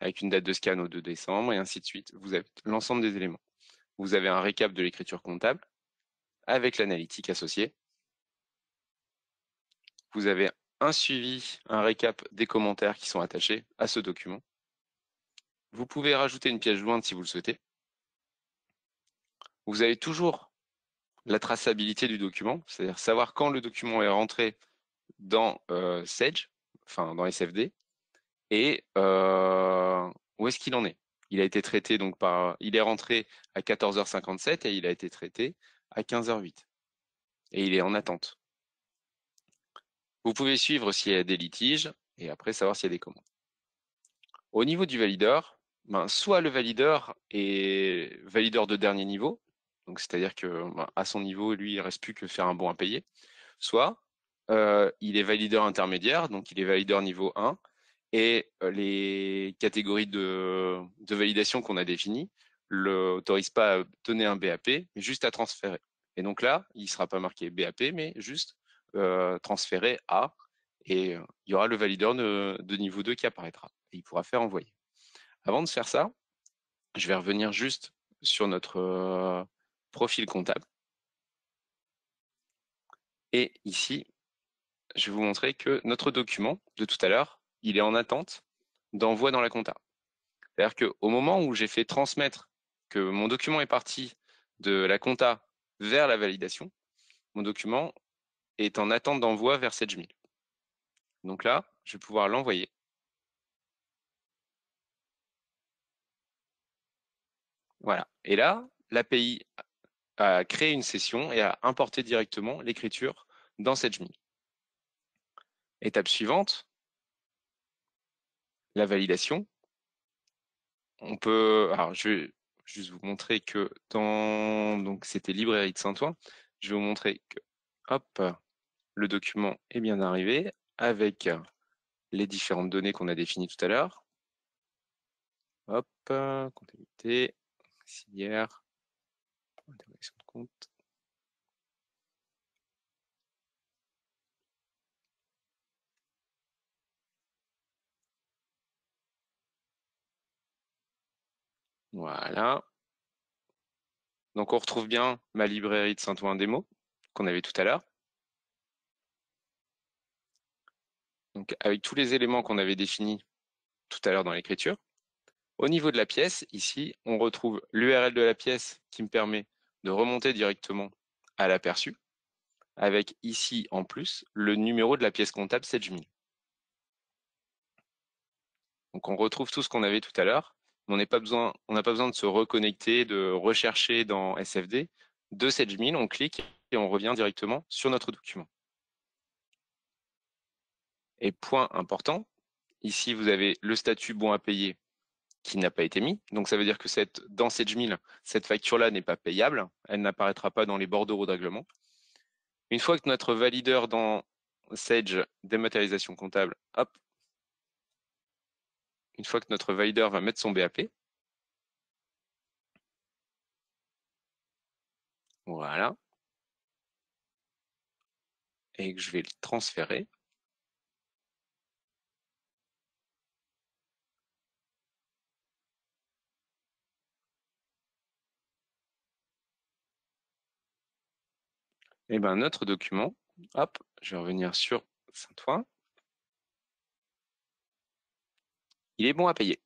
avec une date de scan au 2 décembre, et ainsi de suite. Vous avez l'ensemble des éléments. Vous avez un récap de l'écriture comptable avec l'analytique associée. Vous avez un suivi, un récap des commentaires qui sont attachés à ce document. Vous pouvez rajouter une pièce jointe si vous le souhaitez. Vous avez toujours la traçabilité du document, c'est-à-dire savoir quand le document est rentré dans Sage, enfin dans SFD, et où est-ce qu'il en est. Il a été traité il est rentré à 14h57 et il a été traité à 15h08. Et il est en attente. Vous pouvez suivre s'il y a des litiges et après savoir s'il y a des commandes. Au niveau du valideur, soit le valideur est valideur de dernier niveau, donc c'est-à-dire que à son niveau, lui, il ne reste plus que faire un bon à payer, soit il est valideur intermédiaire, donc il est valideur niveau 1, et les catégories de validation qu'on a définies ne l'autorisent pas à donner un BAP, mais juste à transférer. Et donc là, il ne sera pas marqué BAP, mais juste transféré à, et il y aura le valideur de niveau 2 qui apparaîtra. Et il pourra faire envoyer. Avant de faire ça, je vais revenir juste sur notre profil comptable. Et ici, je vais vous montrer que notre document de tout à l'heure, il est en attente d'envoi dans la compta. C'est-à-dire qu'au moment où j'ai fait transmettre que mon document est parti de la compta vers la validation, mon document est en attente d'envoi vers SageMail. Donc là, je vais pouvoir l'envoyer. Voilà. Et là, l'API a créé une session et a importé directement l'écriture dans SageMail. Étape suivante, la validation. On peut, alors je vais juste vous montrer que donc c'était librairie de Saint-Ouen. Je vais vous montrer que, hop, le document est bien arrivé avec les différentes données qu'on a définies tout à l'heure. Hop, comptabilité, auxiliaire, intégration de compte. Voilà. Donc on retrouve bien ma librairie de Saint-Ouen démo qu'on avait tout à l'heure. Donc avec tous les éléments qu'on avait définis tout à l'heure dans l'écriture. Au niveau de la pièce, ici, on retrouve l'URL de la pièce qui me permet de remonter directement à l'aperçu, avec ici en plus le numéro de la pièce comptable 7000. Donc on retrouve tout ce qu'on avait tout à l'heure, mais on n'a pas besoin de se reconnecter, de rechercher dans SFD. De 7000, on clique et on revient directement sur notre document. Et point important, ici vous avez le statut bon à payer qui n'a pas été mis. Donc ça veut dire que dans Sage1000, cette facture-là n'est pas payable. Elle n'apparaîtra pas dans les bordereaux de règlement. Une fois que notre valideur dans Sage dématérialisation comptable, hop, une fois que notre valideur va mettre son BAP, voilà, et que je vais le transférer, et bien notre document, hop, je vais revenir sur Saint-Ouen, il est bon à payer.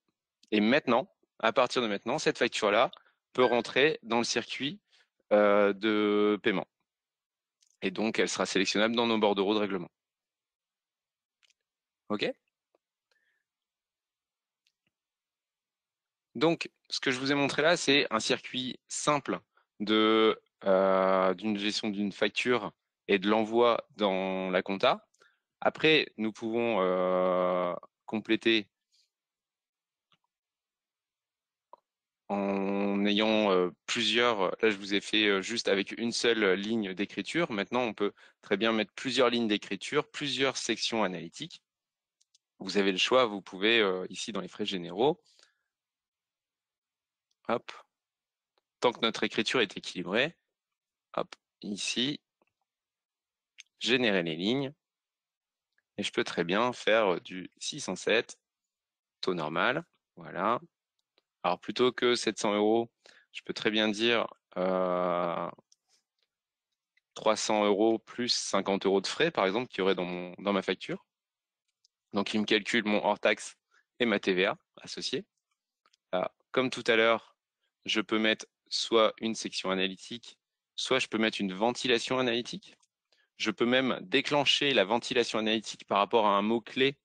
Et maintenant, à partir de maintenant, cette facture-là peut rentrer dans le circuit de paiement. Et donc, elle sera sélectionnable dans nos bordereaux de règlement. OK? Donc, ce que je vous ai montré là, c'est un circuit simple d'une gestion d'une facture et de l'envoi dans la compta. Après, nous pouvons compléter en ayant plusieurs. Là, je vous ai fait juste avec une seule ligne d'écriture. Maintenant, on peut très bien mettre plusieurs lignes d'écriture, plusieurs sections analytiques. Vous avez le choix, vous pouvez, ici dans les frais généraux, hop, tant que notre écriture est équilibrée, hop, ici, générer les lignes. Et je peux très bien faire du 607, taux normal, voilà. Alors plutôt que 700 €, je peux très bien dire 300 € plus 50 € de frais, par exemple, qu'il y aurait dans ma facture. Donc il me calcule mon hors-taxe et ma TVA associée. Là, comme tout à l'heure, je peux mettre soit une section analytique, soit je peux mettre une ventilation analytique. Je peux même déclencher la ventilation analytique par rapport à un mot-clé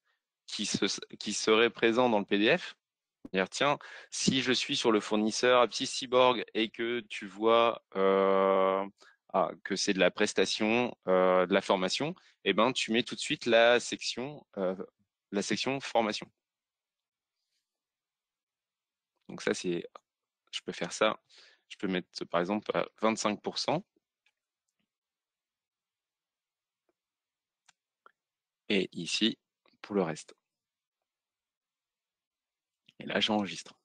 qui serait présent dans le PDF. C'est-à-dire, tiens, si je suis sur le fournisseur Apsis Cyborg et que tu vois que c'est de la prestation, de la formation, eh ben, tu mets tout de suite la section formation. Donc ça, je peux faire ça. Je peux mettre, par exemple, à 25%. Et ici, pour le reste. Et là, j'enregistre.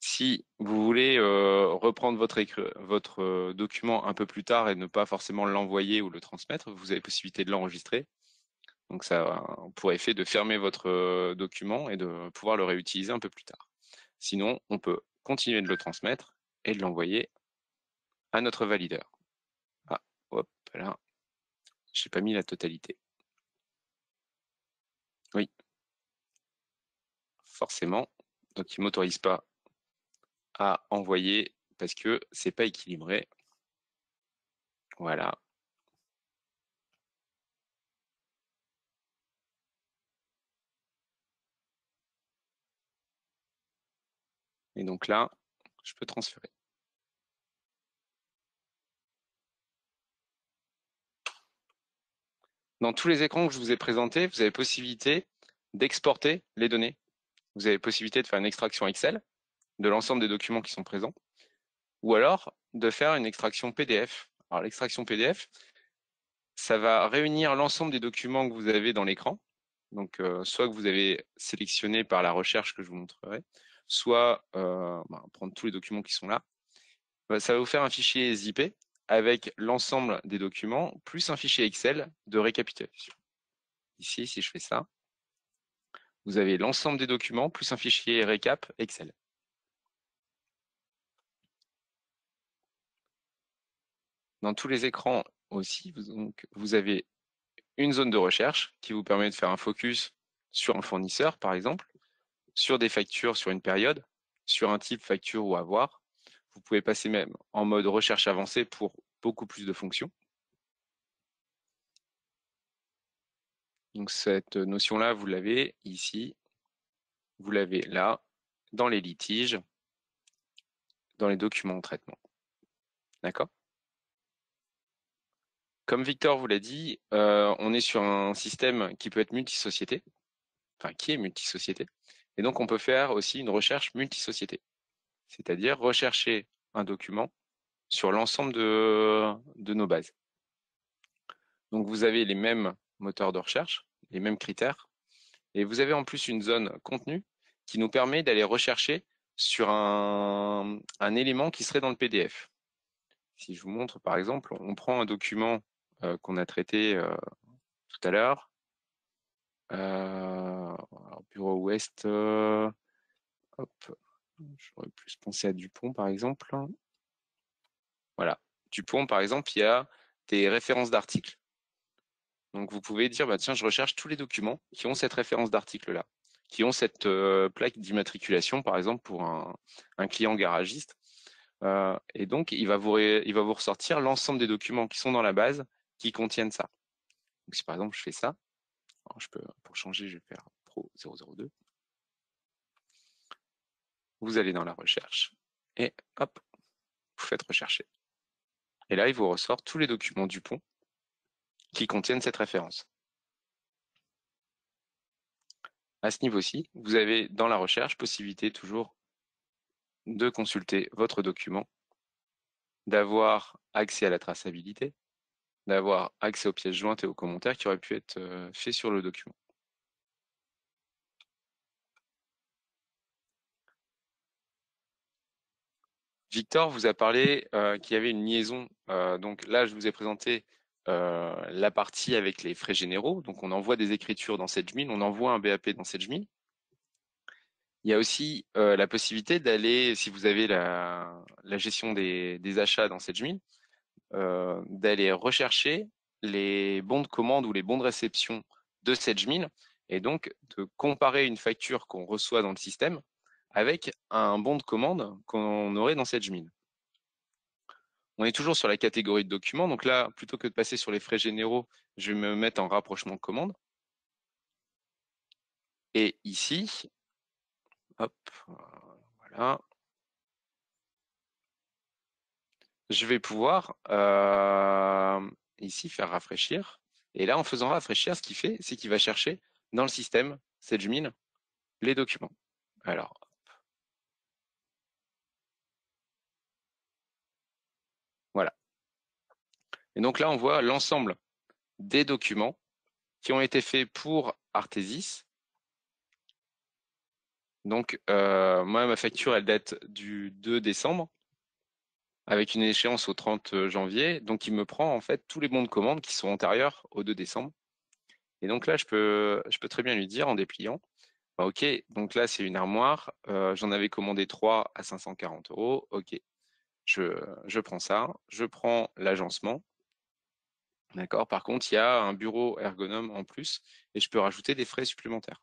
Si vous voulez reprendre votre document un peu plus tard et ne pas forcément l'envoyer ou le transmettre, vous avez possibilité de l'enregistrer. Donc ça a pour effet de fermer votre document et de pouvoir le réutiliser un peu plus tard. Sinon, on peut continuer de le transmettre et de l'envoyer à notre valideur. Ah, hop, là, j'ai pas mis la totalité. Oui, forcément. Donc il ne m'autorise pas à envoyer parce que c'est pas équilibré. Voilà. Et donc là, je peux transférer. Dans tous les écrans que je vous ai présentés, vous avez possibilité d'exporter les données. Vous avez possibilité de faire une extraction Excel de l'ensemble des documents qui sont présents, ou alors de faire une extraction PDF. Alors, l'extraction PDF, ça va réunir l'ensemble des documents que vous avez dans l'écran. Donc, soit que vous avez sélectionné par la recherche que je vous montrerai, soit prendre tous les documents qui sont là. Ça va vous faire un fichier zippé avec l'ensemble des documents, plus un fichier Excel de récapitulation. Ici, si je fais ça, vous avez l'ensemble des documents, plus un fichier récap Excel. Dans tous les écrans aussi, vous avez une zone de recherche qui vous permet de faire un focus sur un fournisseur, par exemple, sur des factures sur une période, sur un type facture ou avoir. Vous pouvez passer même en mode recherche avancée pour beaucoup plus de fonctions. Donc cette notion-là, vous l'avez ici, vous l'avez là, dans les litiges, dans les documents en traitement. D'accord ? Comme Victor vous l'a dit, on est sur un système qui peut être multisociété, enfin qui est multisociété, et donc on peut faire aussi une recherche multisociété, c'est-à-dire rechercher un document sur l'ensemble de nos bases. Donc vous avez les mêmes moteurs de recherche, les mêmes critères, et vous avez en plus une zone contenu qui nous permet d'aller rechercher sur un élément qui serait dans le PDF. Si je vous montre par exemple, on prend un document qu'on a traité tout à l'heure, Bureau Ouest, hop, j'aurais plus pensé à Dupont par exemple. Voilà, Dupont par exemple, il y a des références d'articles. Donc vous pouvez dire, tiens, je recherche tous les documents qui ont cette référence d'article-là, qui ont cette plaque d'immatriculation, par exemple, pour un client garagiste. Et donc, il va vous ressortir l'ensemble des documents qui sont dans la base qui contiennent ça. Donc, si par exemple, je fais ça, alors pour changer, je vais faire Pro 002. Vous allez dans la recherche et hop, vous faites rechercher. Et là, il vous ressort tous les documents Dupont qui contiennent cette référence. À ce niveau-ci, vous avez dans la recherche possibilité toujours de consulter votre document, d'avoir accès à la traçabilité, d'avoir accès aux pièces jointes et aux commentaires qui auraient pu être faits sur le document. Victor vous a parlé qu'il y avait une liaison. Donc là, je vous ai présenté la partie avec les frais généraux. Donc on envoie des écritures dans SedgeMill, on envoie un BAP dans SedgeMill. Il y a aussi la possibilité d'aller, si vous avez la gestion des achats dans SedgeMill, d'aller rechercher les bons de commande ou les bons de réception de SedgeMill et donc de comparer une facture qu'on reçoit dans le système avec un bon de commande qu'on aurait dans SedgeMill. On est toujours sur la catégorie de documents. Donc là, plutôt que de passer sur les frais généraux, je vais me mettre en rapprochement de commande. Et ici, hop, voilà. Je vais pouvoir ici faire rafraîchir. Et là, en faisant rafraîchir, ce qu'il fait, c'est qu'il va chercher dans le système SedgeMill les documents. Alors, voilà. Et donc là, on voit l'ensemble des documents qui ont été faits pour Artesis. Donc, moi, ma facture, elle date du 2 décembre avec une échéance au 30 janvier. Donc, il me prend en fait tous les bons de commande qui sont antérieurs au 2 décembre. Et donc là, je peux très bien lui dire en dépliant, OK, donc là, c'est une armoire. J'en avais commandé 3 à 540 €. OK, je prends ça. Je prends l'agencement. D'accord. Par contre, il y a un bureau ergonome en plus et je peux rajouter des frais supplémentaires.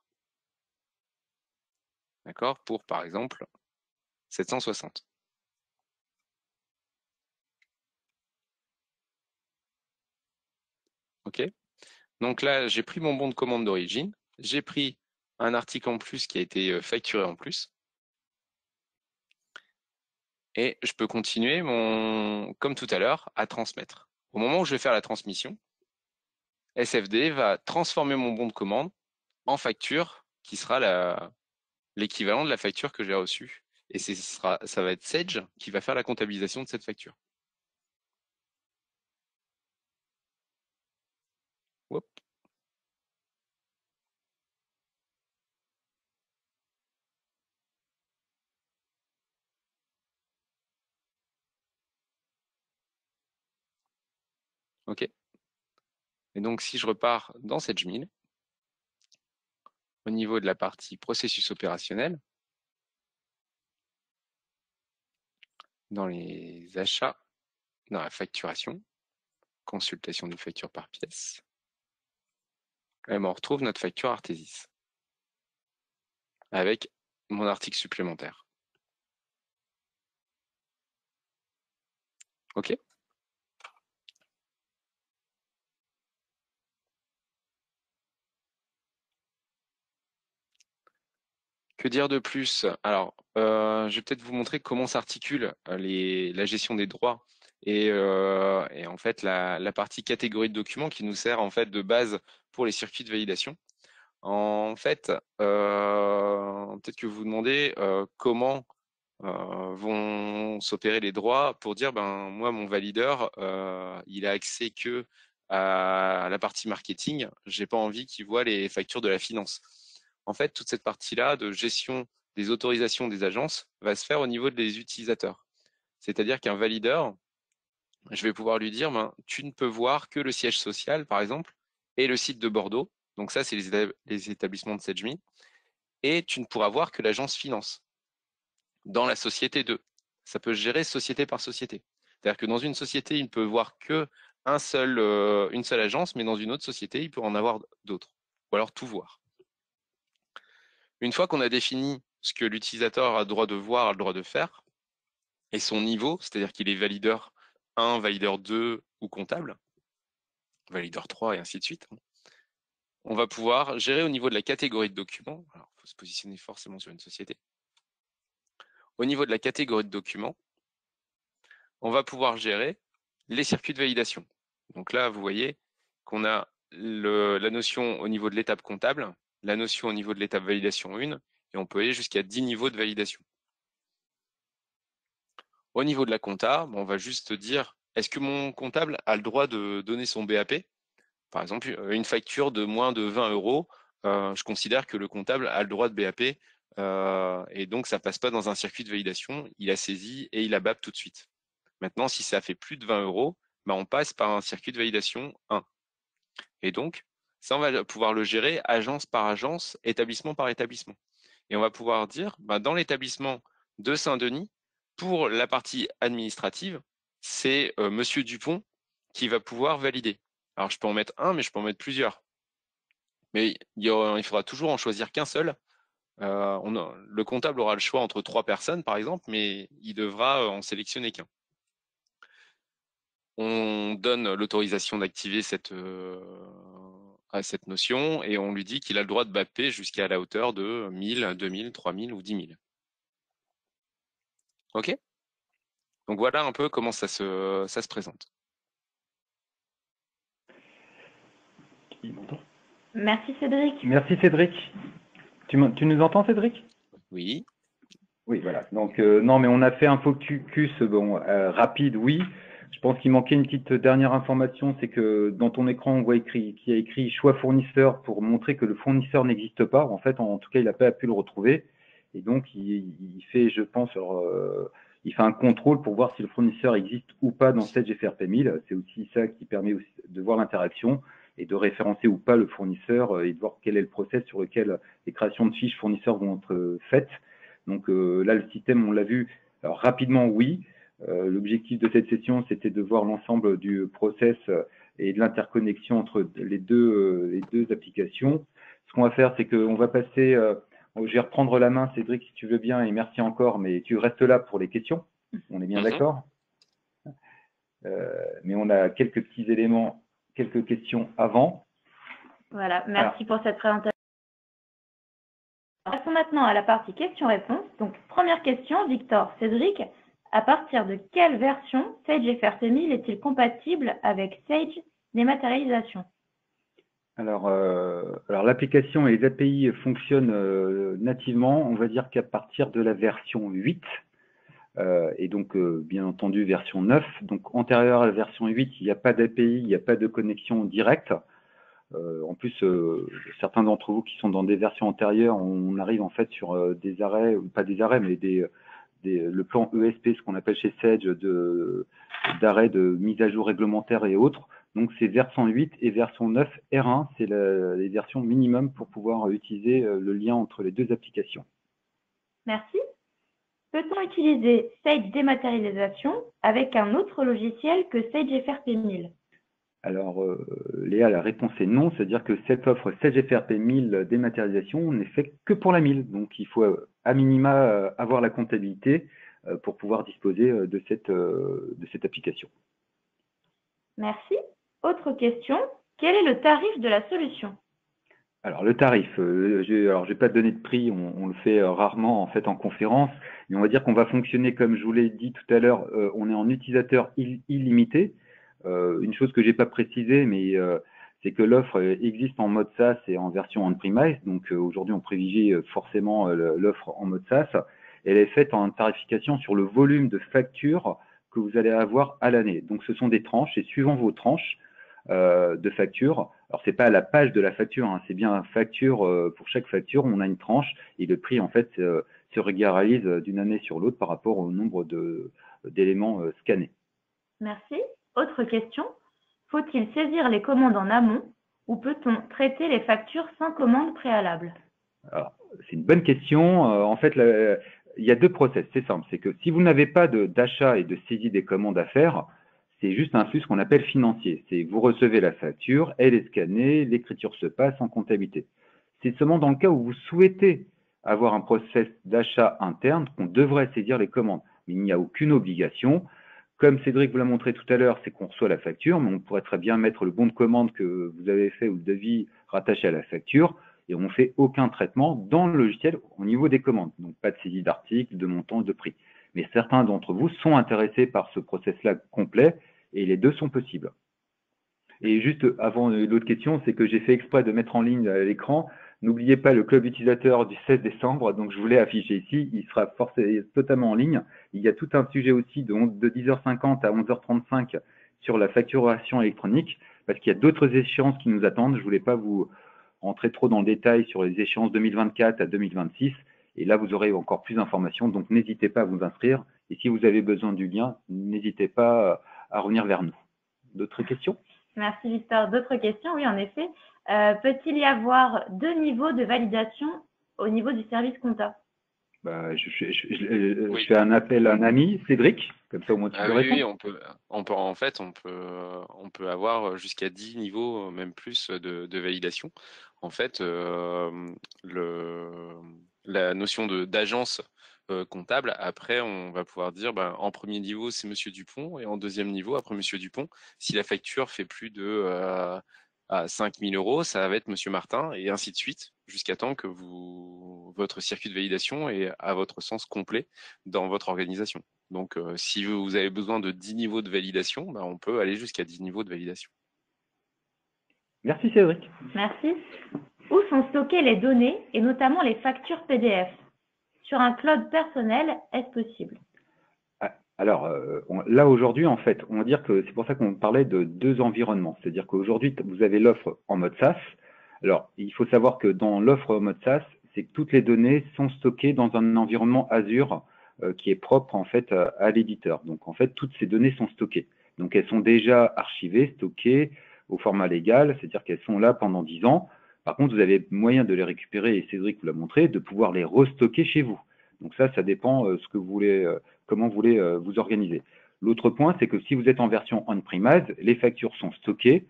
D'accord. Pour, par exemple, 760. OK. Donc là, j'ai pris mon bon de commande d'origine. J'ai pris un article en plus qui a été facturé en plus. Et je peux continuer comme tout à l'heure, à transmettre. Au moment où je vais faire la transmission, SFD va transformer mon bon de commande en facture qui sera l'équivalent de la facture que j'ai reçue et ça va être Sage qui va faire la comptabilisation de cette facture. Hop. OK. Et donc, si je repars dans SageMill, au niveau de la partie processus opérationnel, dans les achats, dans la facturation, consultation des factures par pièce, et on retrouve notre facture Artesis avec mon article supplémentaire. OK. Que dire de plus? Alors, je vais peut-être vous montrer comment s'articule la gestion des droits et en fait la partie catégorie de documents qui nous sert en fait de base pour les circuits de validation. En fait, peut-être que vous vous demandez comment vont s'opérer les droits pour dire ben moi mon valideur il a accès que à la partie marketing, j'ai pas envie qu'il voit les factures de la finance. En fait, toute cette partie-là de gestion des autorisations des agences va se faire au niveau des utilisateurs. C'est-à-dire qu'un valideur, je vais pouvoir lui dire, ben, tu ne peux voir que le siège social, par exemple, et le site de Bordeaux. Donc ça, c'est les établissements de SageMe. Et tu ne pourras voir que l'agence finance dans la société 2. Ça peut se gérer société par société. C'est-à-dire que dans une société, il ne peut voir que une seule agence, mais dans une autre société, il peut en avoir d'autres. Ou alors tout voir. Une fois qu'on a défini ce que l'utilisateur a le droit de voir, a le droit de faire, et son niveau, c'est-à-dire qu'il est valideur 1, valideur 2 ou comptable, valideur 3 et ainsi de suite, on va pouvoir gérer au niveau de la catégorie de documents. Alors, il faut se positionner forcément sur une société. Au niveau de la catégorie de documents, on va pouvoir gérer les circuits de validation. Donc là, vous voyez qu'on a la notion au niveau de l'étape comptable, la notion au niveau de l'étape validation 1, et on peut aller jusqu'à 10 niveaux de validation. Au niveau de la compta, on va juste dire, est-ce que mon comptable a le droit de donner son BAP? Par exemple, une facture de moins de 20 €, je considère que le comptable a le droit de BAP, et donc ça ne passe pas dans un circuit de validation, il a saisi et il a BAP tout de suite. Maintenant, si ça fait plus de 20 €, on passe par un circuit de validation 1. Et donc, ça, on va pouvoir le gérer agence par agence, établissement par établissement. Et on va pouvoir dire, dans l'établissement de Saint-Denis, pour la partie administrative, c'est Monsieur Dupont qui va pouvoir valider. Alors, je peux en mettre un, mais je peux en mettre plusieurs. Mais il faudra toujours en choisir qu'un seul. Le comptable aura le choix entre 3 personnes, par exemple, mais il devra en sélectionner qu'un. On donne l'autorisation d'activer à cette notion et on lui dit qu'il a le droit de BAP jusqu'à la hauteur de 1000, 2000, 3000 ou 10 000. OK? Donc voilà un peu comment ça se présente. Merci Cédric. Merci Cédric. Tu nous entends Cédric? Oui. Oui, voilà. Donc non, mais on a fait un focus rapide, oui. Je pense qu'il manquait une petite dernière information, c'est que dans ton écran, on voit qu'il y a écrit choix fournisseur pour montrer que le fournisseur n'existe pas. En fait, en tout cas, il n'a pas pu le retrouver. Et donc, il fait, je pense, il fait un contrôle pour voir si le fournisseur existe ou pas dans Sage FRP 1000. C'est aussi ça qui permet aussi de voir l'interaction et de référencer ou pas le fournisseur et de voir quel est le process sur lequel les créations de fiches fournisseurs vont être faites. Donc là, le système, on l'a vu. Alors, rapidement, oui. L'objectif de cette session, c'était de voir l'ensemble du process et de l'interconnexion entre les deux applications. Ce qu'on va faire, c'est qu'on va passer, je vais reprendre la main, Cédric, si tu veux bien, et merci encore, mais tu restes là pour les questions. On est bien d'accord? Mais on a quelques petits éléments, quelques questions avant. Voilà, merci pour cette présentation. Passons maintenant à la partie questions-réponses. Donc, première question, Victor, Cédric, à partir de quelle version Sage FRP 1000 est-il compatible avec Sage Dématérialisation? Alors l'application et les API fonctionnent nativement, on va dire qu'à partir de la version 8, et donc bien entendu version 9. Donc antérieure à la version 8, il n'y a pas d'API, il n'y a pas de connexion directe. En plus, certains d'entre vous qui sont dans des versions antérieures, on arrive en fait sur des arrêts, ou pas des arrêts, mais le plan ESP, ce qu'on appelle chez Sage, d'arrêt de mise à jour réglementaire et autres. Donc c'est version 8 et version 9 R1, c'est les versions minimum pour pouvoir utiliser le lien entre les deux applications. Merci. Peut-on utiliser Sage Dématérialisation avec un autre logiciel que Sage FRP 1000? Alors, Léa, la réponse est non, c'est-à-dire que cette offre Sage FRP 1000 dématérialisation n'est faite que pour la 1000. Donc, il faut à minima avoir la comptabilité pour pouvoir disposer de cette application. Merci. Autre question. Quel est le tarif de la solution? Alors, le tarif, je n'ai pas donné de prix, on le fait rarement en fait en conférence, mais on va dire qu'on va fonctionner comme je vous l'ai dit tout à l'heure, on est en utilisateur illimité. Une chose que je n'ai pas précisé, mais c'est que l'offre existe en mode SaaS et en version on-premise. Donc aujourd'hui, on privilégie forcément l'offre en mode SaaS. Elle est faite en tarification sur le volume de factures que vous allez avoir à l'année. Donc ce sont des tranches et suivant vos tranches de factures, alors c'est pas la page de la facture, hein, c'est bien facture, pour chaque facture, on a une tranche et le prix en fait se régularise d'une année sur l'autre par rapport au nombre d'éléments scannés. Merci. Autre question. Faut-il saisir les commandes en amont ou peut-on traiter les factures sans commande préalable? Alors, c'est une bonne question. En fait, il y a deux process. C'est simple. C'est que si vous n'avez pas d'achat et de saisie des commandes à faire, c'est juste un flux qu'on appelle financier. C'est vous recevez la facture, elle est scannée, l'écriture se passe en comptabilité. C'est seulement dans le cas où vous souhaitez avoir un process d'achat interne qu'on devrait saisir les commandes. Mais il n'y a aucune obligation. Comme Cédric vous l'a montré tout à l'heure, c'est qu'on reçoit la facture, mais on pourrait très bien mettre le bon de commande que vous avez fait ou le devis rattaché à la facture et on ne fait aucun traitement dans le logiciel au niveau des commandes. Donc pas de saisie d'articles, de montant, de prix. Mais certains d'entre vous sont intéressés par ce process-là complet et les deux sont possibles. Et juste avant l'autre question, c'est que j'ai fait exprès de mettre en ligne à l'écran. N'oubliez pas le club utilisateur du 16 décembre, donc je voulais afficher ici, il sera totalement en ligne. Il y a tout un sujet aussi de 10h50 à 11h35 sur la facturation électronique, parce qu'il y a d'autres échéances qui nous attendent. Je ne voulais pas vous rentrer trop dans le détail sur les échéances 2024 à 2026, et là vous aurez encore plus d'informations, donc n'hésitez pas à vous inscrire, et si vous avez besoin du lien, n'hésitez pas à revenir vers nous. D'autres questions? Merci Victor. D'autres questions? Oui, en effet. Peut-il y avoir deux niveaux de validation au niveau du service compta? Je fais un appel à un ami, Cédric, comme ça au moins tu peux répondre. Oui, on peut avoir jusqu'à 10 niveaux, même plus, de validation. En fait, la notion d'agence comptable, après, on va pouvoir dire, en premier niveau, c'est Monsieur Dupont, et en deuxième niveau, après Monsieur Dupont, si la facture fait plus de à 5 000 euros, ça va être Monsieur Martin, et ainsi de suite, jusqu'à temps que votre circuit de validation est à votre sens complet dans votre organisation. Donc, si vous avez besoin de 10 niveaux de validation, on peut aller jusqu'à 10 niveaux de validation. Merci Cédric. Merci. Où sont stockées les données et notamment les factures PDF? Sur un cloud personnel, est-ce possible? Alors, là aujourd'hui, en fait, on va dire que c'est pour ça qu'on parlait de deux environnements. C'est-à-dire qu'aujourd'hui, vous avez l'offre en mode SaaS. Alors, il faut savoir que dans l'offre en mode SaaS, c'est que toutes les données sont stockées dans un environnement Azure qui est propre en fait à l'éditeur. Donc, en fait, toutes ces données sont stockées. Donc, elles sont déjà archivées, stockées au format légal, c'est-à-dire qu'elles sont là pendant 10 ans. Par contre, vous avez moyen de les récupérer, et Cédric vous l'a montré, de pouvoir les restocker chez vous. Donc ça dépend ce que vous voulez, comment vous voulez vous organiser. L'autre point, c'est que si vous êtes en version on-premise, les factures sont stockées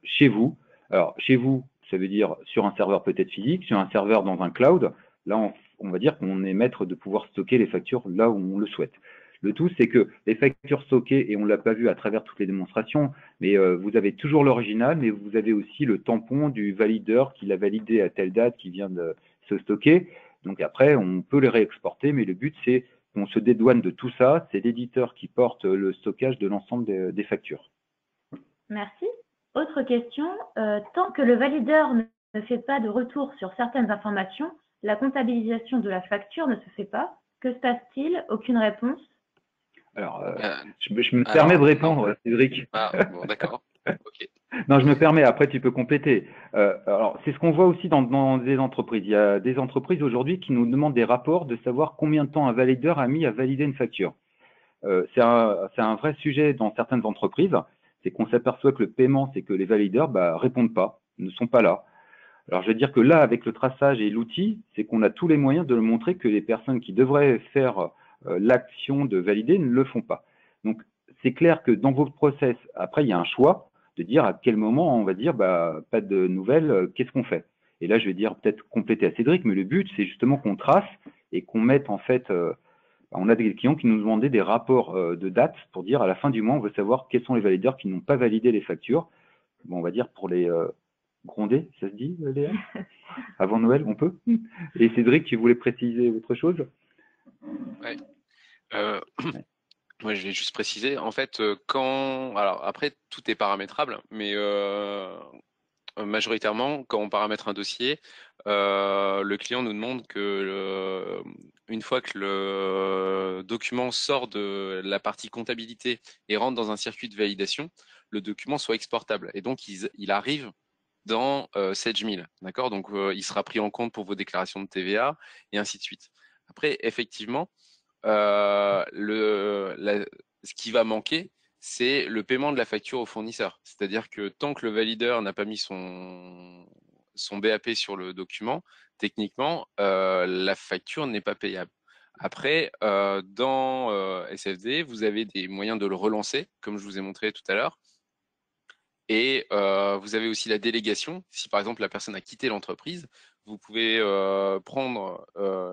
chez vous. Alors, chez vous, ça veut dire sur un serveur peut-être physique, sur un serveur dans un cloud. Là, on va dire qu'on est maître de pouvoir stocker les factures là où on le souhaite. Le tout, c'est que les factures stockées, et on ne l'a pas vu à travers toutes les démonstrations, mais vous avez toujours l'original, mais vous avez aussi le tampon du valideur qui l'a validé à telle date qui vient de se stocker. Donc après, on peut les réexporter, mais le but, c'est qu'on se dédouane de tout ça. C'est l'éditeur qui porte le stockage de l'ensemble des factures. Merci. Autre question, tant que le valideur ne fait pas de retour sur certaines informations, la comptabilisation de la facture ne se fait pas. Que se passe-t-il? Aucune réponse. Alors, Euh, je me alors, permets de non. répondre, Cédric. Ah, bon, d'accord. Ok. Non, je me permets, après tu peux compléter. Alors, c'est ce qu'on voit aussi dans des entreprises. Il y a des entreprises aujourd'hui qui nous demandent des rapports de savoir combien de temps un valideur a mis à valider une facture. C'est un vrai sujet dans certaines entreprises. C'est qu'on s'aperçoit que le paiement, c'est que les valideurs répondent pas, ne sont pas là. Alors, je veux dire que là, avec le traçage et l'outil, c'est qu'on a tous les moyens de montrer que les personnes qui devraient faire l'action de valider ne le font pas. Donc, c'est clair que dans votre process, après, il y a un choix de dire à quel moment on va dire pas de nouvelles, qu'est-ce qu'on fait. Et là, je vais dire peut-être compléter à Cédric, mais le but, c'est justement qu'on trace et qu'on mette en fait, on a des clients qui nous demandaient des rapports de date pour dire à la fin du mois, on veut savoir quels sont les valideurs qui n'ont pas validé les factures. Bon, on va dire pour les gronder, ça se dit, Léa? Avant Noël, on peut? Et Cédric, tu voulais préciser autre chose? Ouais. Moi, je vais juste préciser. En fait, alors après, tout est paramétrable, mais majoritairement, quand on paramètre un dossier, le client nous demande que une fois que le document sort de la partie comptabilité et rentre dans un circuit de validation, le document soit exportable. Et donc, il arrive dans Sage 1000, d'accord? Donc, il sera pris en compte pour vos déclarations de TVA et ainsi de suite. Après, effectivement, ce qui va manquer, c'est le paiement de la facture au fournisseur. C'est-à-dire que tant que le valideur n'a pas mis son BAP sur le document, techniquement, la facture n'est pas payable. Après, dans SFD, vous avez des moyens de le relancer, comme je vous ai montré tout à l'heure. Et vous avez aussi la délégation. Si par exemple la personne a quitté l'entreprise, vous pouvez prendre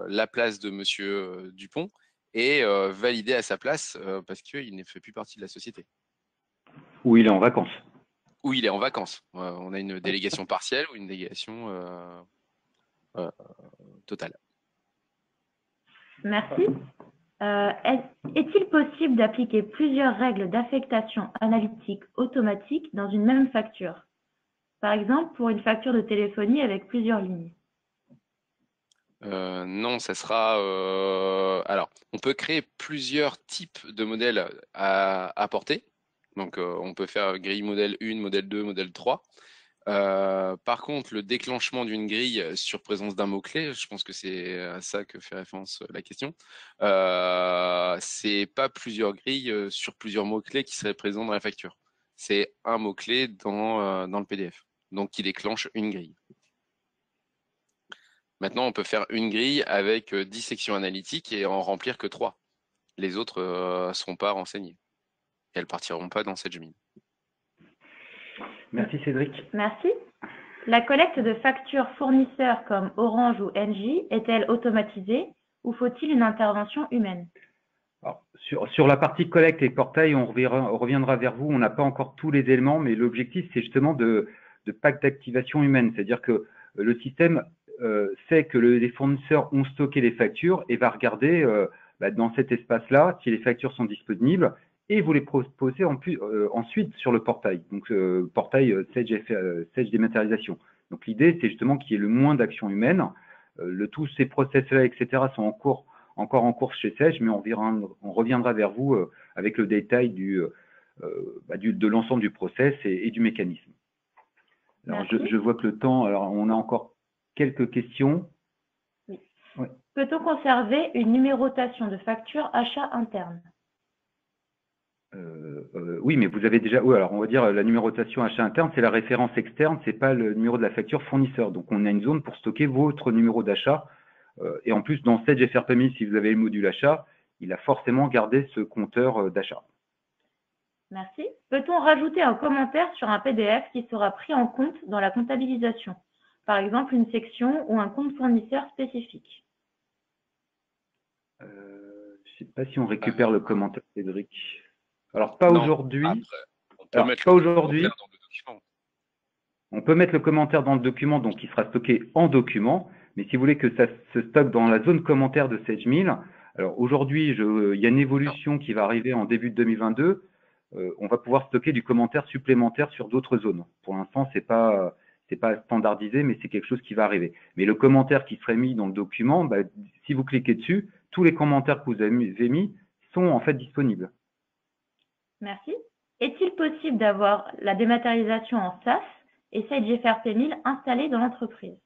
la place de Monsieur Dupont et valider à sa place parce qu'il ne fait plus partie de la société. Ou il est en vacances. Ou il est en vacances. On a une délégation partielle ou une délégation totale. Merci. Est-il possible d'appliquer plusieurs règles d'affectation analytique automatique dans une même facture? Par exemple, pour une facture de téléphonie avec plusieurs lignes. Non, ça sera. Alors, on peut créer plusieurs types de modèles à apporter. Donc, on peut faire grille modèle 1, modèle 2, modèle 3. Par contre, le déclenchement d'une grille sur présence d'un mot-clé, je pense que c'est à ça que fait référence la question, c'est pas plusieurs grilles sur plusieurs mots-clés qui seraient présents dans la facture. C'est un mot-clé dans le PDF, donc qui déclenche une grille. Maintenant, on peut faire une grille avec 10 sections analytiques et en remplir que 3. Les autres ne seront pas renseignées. Et elles partiront pas dans cette gemine. Merci Cédric. Merci. La collecte de factures fournisseurs comme Orange ou Engie est-elle automatisée ou faut-il une intervention humaine? Alors, sur la partie collecte et portail, on reviendra vers vous. On n'a pas encore tous les éléments, mais l'objectif, c'est justement de pack d'activation humaine. C'est-à-dire que le système sait que les fournisseurs ont stocké les factures et va regarder dans cet espace-là si les factures sont disponibles et vous les proposez ensuite sur le portail. Donc, portail Sage Dématérialisation. Donc, l'idée, c'est justement qu'il y ait le moins d'action humaine. Tous ces process-là, etc., sont encore en cours chez Sage, mais on reviendra vers vous avec le détail de l'ensemble du process et du mécanisme. Alors, je vois que le temps, alors on a encore quelques questions. Oui. Ouais. Peut-on conserver une numérotation de facture achat interne? Oui, mais vous avez déjà. Oui, alors on va dire la numérotation achat interne, c'est la référence externe, c'est pas le numéro de la facture fournisseur. Donc on a une zone pour stocker votre numéro d'achat. Et en plus, dans Sage FRPMI, si vous avez le module achat, il a forcément gardé ce compteur d'achat. Merci. Peut-on rajouter un commentaire sur un PDF qui sera pris en compte dans la comptabilisation? Par exemple, une section ou un compte fournisseur spécifique. Je ne sais pas si on récupère le commentaire, Cédric. Alors, pas aujourd'hui. On peut mettre le commentaire dans le document. On peut mettre le commentaire dans le document, donc il sera stocké en document. Mais si vous voulez que ça se stocke dans la zone commentaire de Sage 1000, alors aujourd'hui, il y a une évolution qui va arriver en début de 2022. on va pouvoir stocker du commentaire supplémentaire sur d'autres zones. Pour l'instant, c'est pas standardisé, mais c'est quelque chose qui va arriver. Mais le commentaire qui serait mis dans le document, bah, si vous cliquez dessus, tous les commentaires que vous avez mis sont en fait disponibles. Merci. Est-il possible d'avoir la dématérialisation en SaaS et SageGFR P1000 installée dans l'entreprise?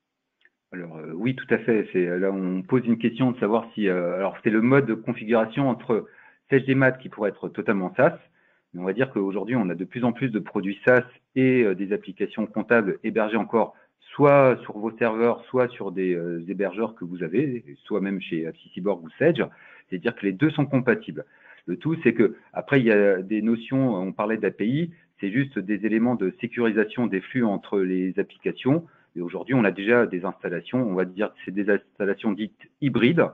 Alors oui, tout à fait. Là, on pose une question de savoir si… alors, c'est le mode de configuration entre SageDMAT qui pourrait être totalement SaaS. Mais on va dire qu'aujourd'hui, on a de plus en plus de produits SaaS et des applications comptables hébergées encore soit sur vos serveurs, soit sur des hébergeurs que vous avez, soit même chez AppSycyborg ou Sage. C'est-à-dire que les deux sont compatibles. Le tout, c'est que après, il y a des notions, on parlait d'API, c'est juste des éléments de sécurisation des flux entre les applications. Et aujourd'hui, on a déjà des installations, on va dire que c'est des installations dites hybrides.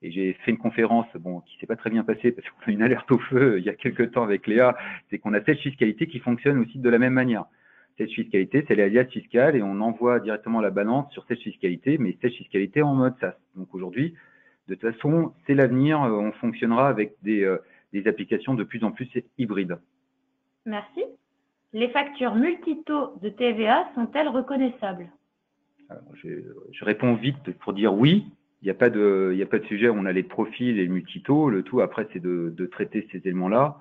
Et j'ai fait une conférence qui s'est pas très bien passée parce qu'on a une alerte au feu il y a quelques temps avec Léa, c'est qu'on a Sage Fiscalité qui fonctionne aussi de la même manière. Sage Fiscalité, c'est l'alias fiscal et on envoie directement la balance sur Sage Fiscalité, mais Sage Fiscalité en mode SaaS. Donc aujourd'hui, de toute façon, c'est l'avenir, on fonctionnera avec des applications de plus en plus hybrides. Merci. Les factures multitaux de TVA sont-elles reconnaissables? Alors, je réponds vite pour dire oui. Il n'y a pas de sujet. On a les profils et le multitaux. Le tout, après, c'est de traiter ces éléments-là.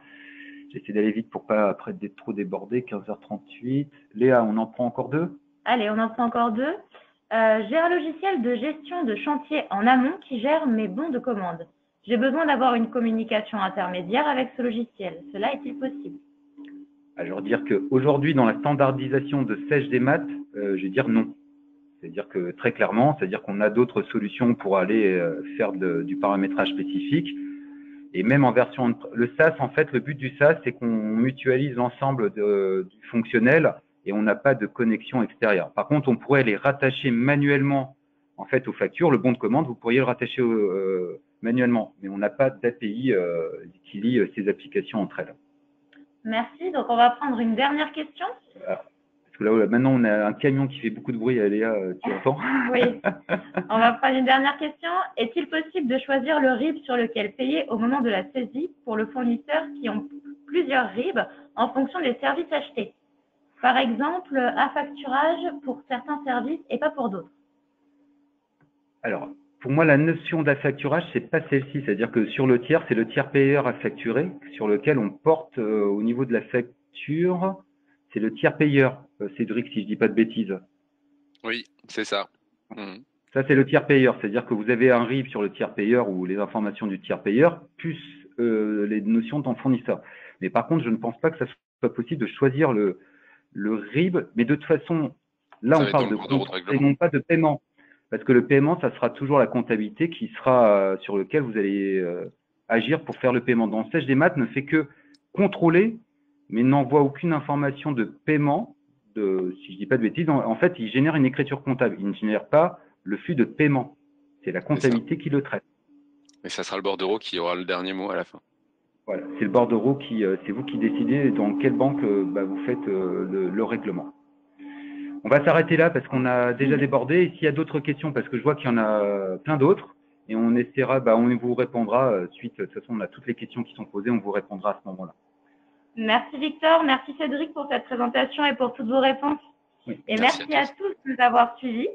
J'essaie d'aller vite pour pas, après, d'être trop débordé. 15h38. Léa, on en prend encore deux? Allez, on en prend encore deux. J'ai un logiciel de gestion de chantier en amont qui gère mes bons de commande. J'ai besoin d'avoir une communication intermédiaire avec ce logiciel. Cela est-il possible? Alors, dire qu'aujourd'hui, dans la standardisation de SageDMAT, je vais dire non. C'est-à-dire que très clairement, c'est-à-dire qu'on a d'autres solutions pour aller faire du paramétrage spécifique. Et même en version, le SaaS, en fait, le but du SaaS, c'est qu'on mutualise l'ensemble du fonctionnel et on n'a pas de connexion extérieure. Par contre, on pourrait les rattacher manuellement, en fait, aux factures. Le bon de commande, vous pourriez le rattacher manuellement, mais on n'a pas d'API qui lie ces applications entre elles. Merci. Donc, on va prendre une dernière question. Parce que là, maintenant, on a un camion qui fait beaucoup de bruit. Léa, tu entends? Oui. On va prendre une dernière question. Est-il possible de choisir le RIB sur lequel payer au moment de la saisie pour le fournisseur qui ont plusieurs RIB en fonction des services achetés? Par exemple, à facturage pour certains services et pas pour d'autres. Alors, pour moi, la notion d'affacturage, c'est pas celle-ci. C'est-à-dire que sur le tiers, c'est le tiers payeur à facturer, sur lequel on porte au niveau de la facture, c'est le tiers payeur. Cédric, si je dis pas de bêtises. Oui, c'est ça. Mmh. Ça, c'est le tiers payeur. C'est-à-dire que vous avez un RIB sur le tiers payeur ou les informations du tiers payeur, plus les notions de ton fournisseur. Mais par contre, je ne pense pas que ça soit possible de choisir le RIB. Mais de toute façon, là, on parle de compte et non pas de paiement. Parce que le paiement, ça sera toujours la comptabilité qui sera sur lequel vous allez agir pour faire le paiement. Dans SageDMAT ne fait que contrôler, mais n'envoie aucune information de paiement. Si je dis pas de bêtises, en fait, il génère une écriture comptable. Il ne génère pas le flux de paiement. C'est la comptabilité qui le traite. Mais ça sera le bordereau qui aura le dernier mot à la fin. Voilà, c'est le bordereau qui, c'est vous qui décidez dans quelle banque vous faites le règlement. On va s'arrêter là parce qu'on a déjà débordé. Et s'il y a d'autres questions, parce que je vois qu'il y en a plein d'autres, et on essaiera, on vous répondra suite. De toute façon, on a toutes les questions qui sont posées, on vous répondra à ce moment-là. Merci Victor, merci Cédric pour cette présentation et pour toutes vos réponses. Oui. Et merci à tous de nous avoir suivis.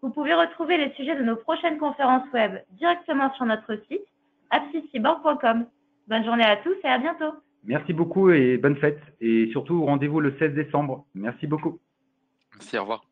Vous pouvez retrouver les sujets de nos prochaines conférences web directement sur notre site appsycyborg.com. Bonne journée à tous et à bientôt. Merci beaucoup et bonne fête. Et surtout, rendez-vous le 16 décembre. Merci beaucoup. Merci, au revoir.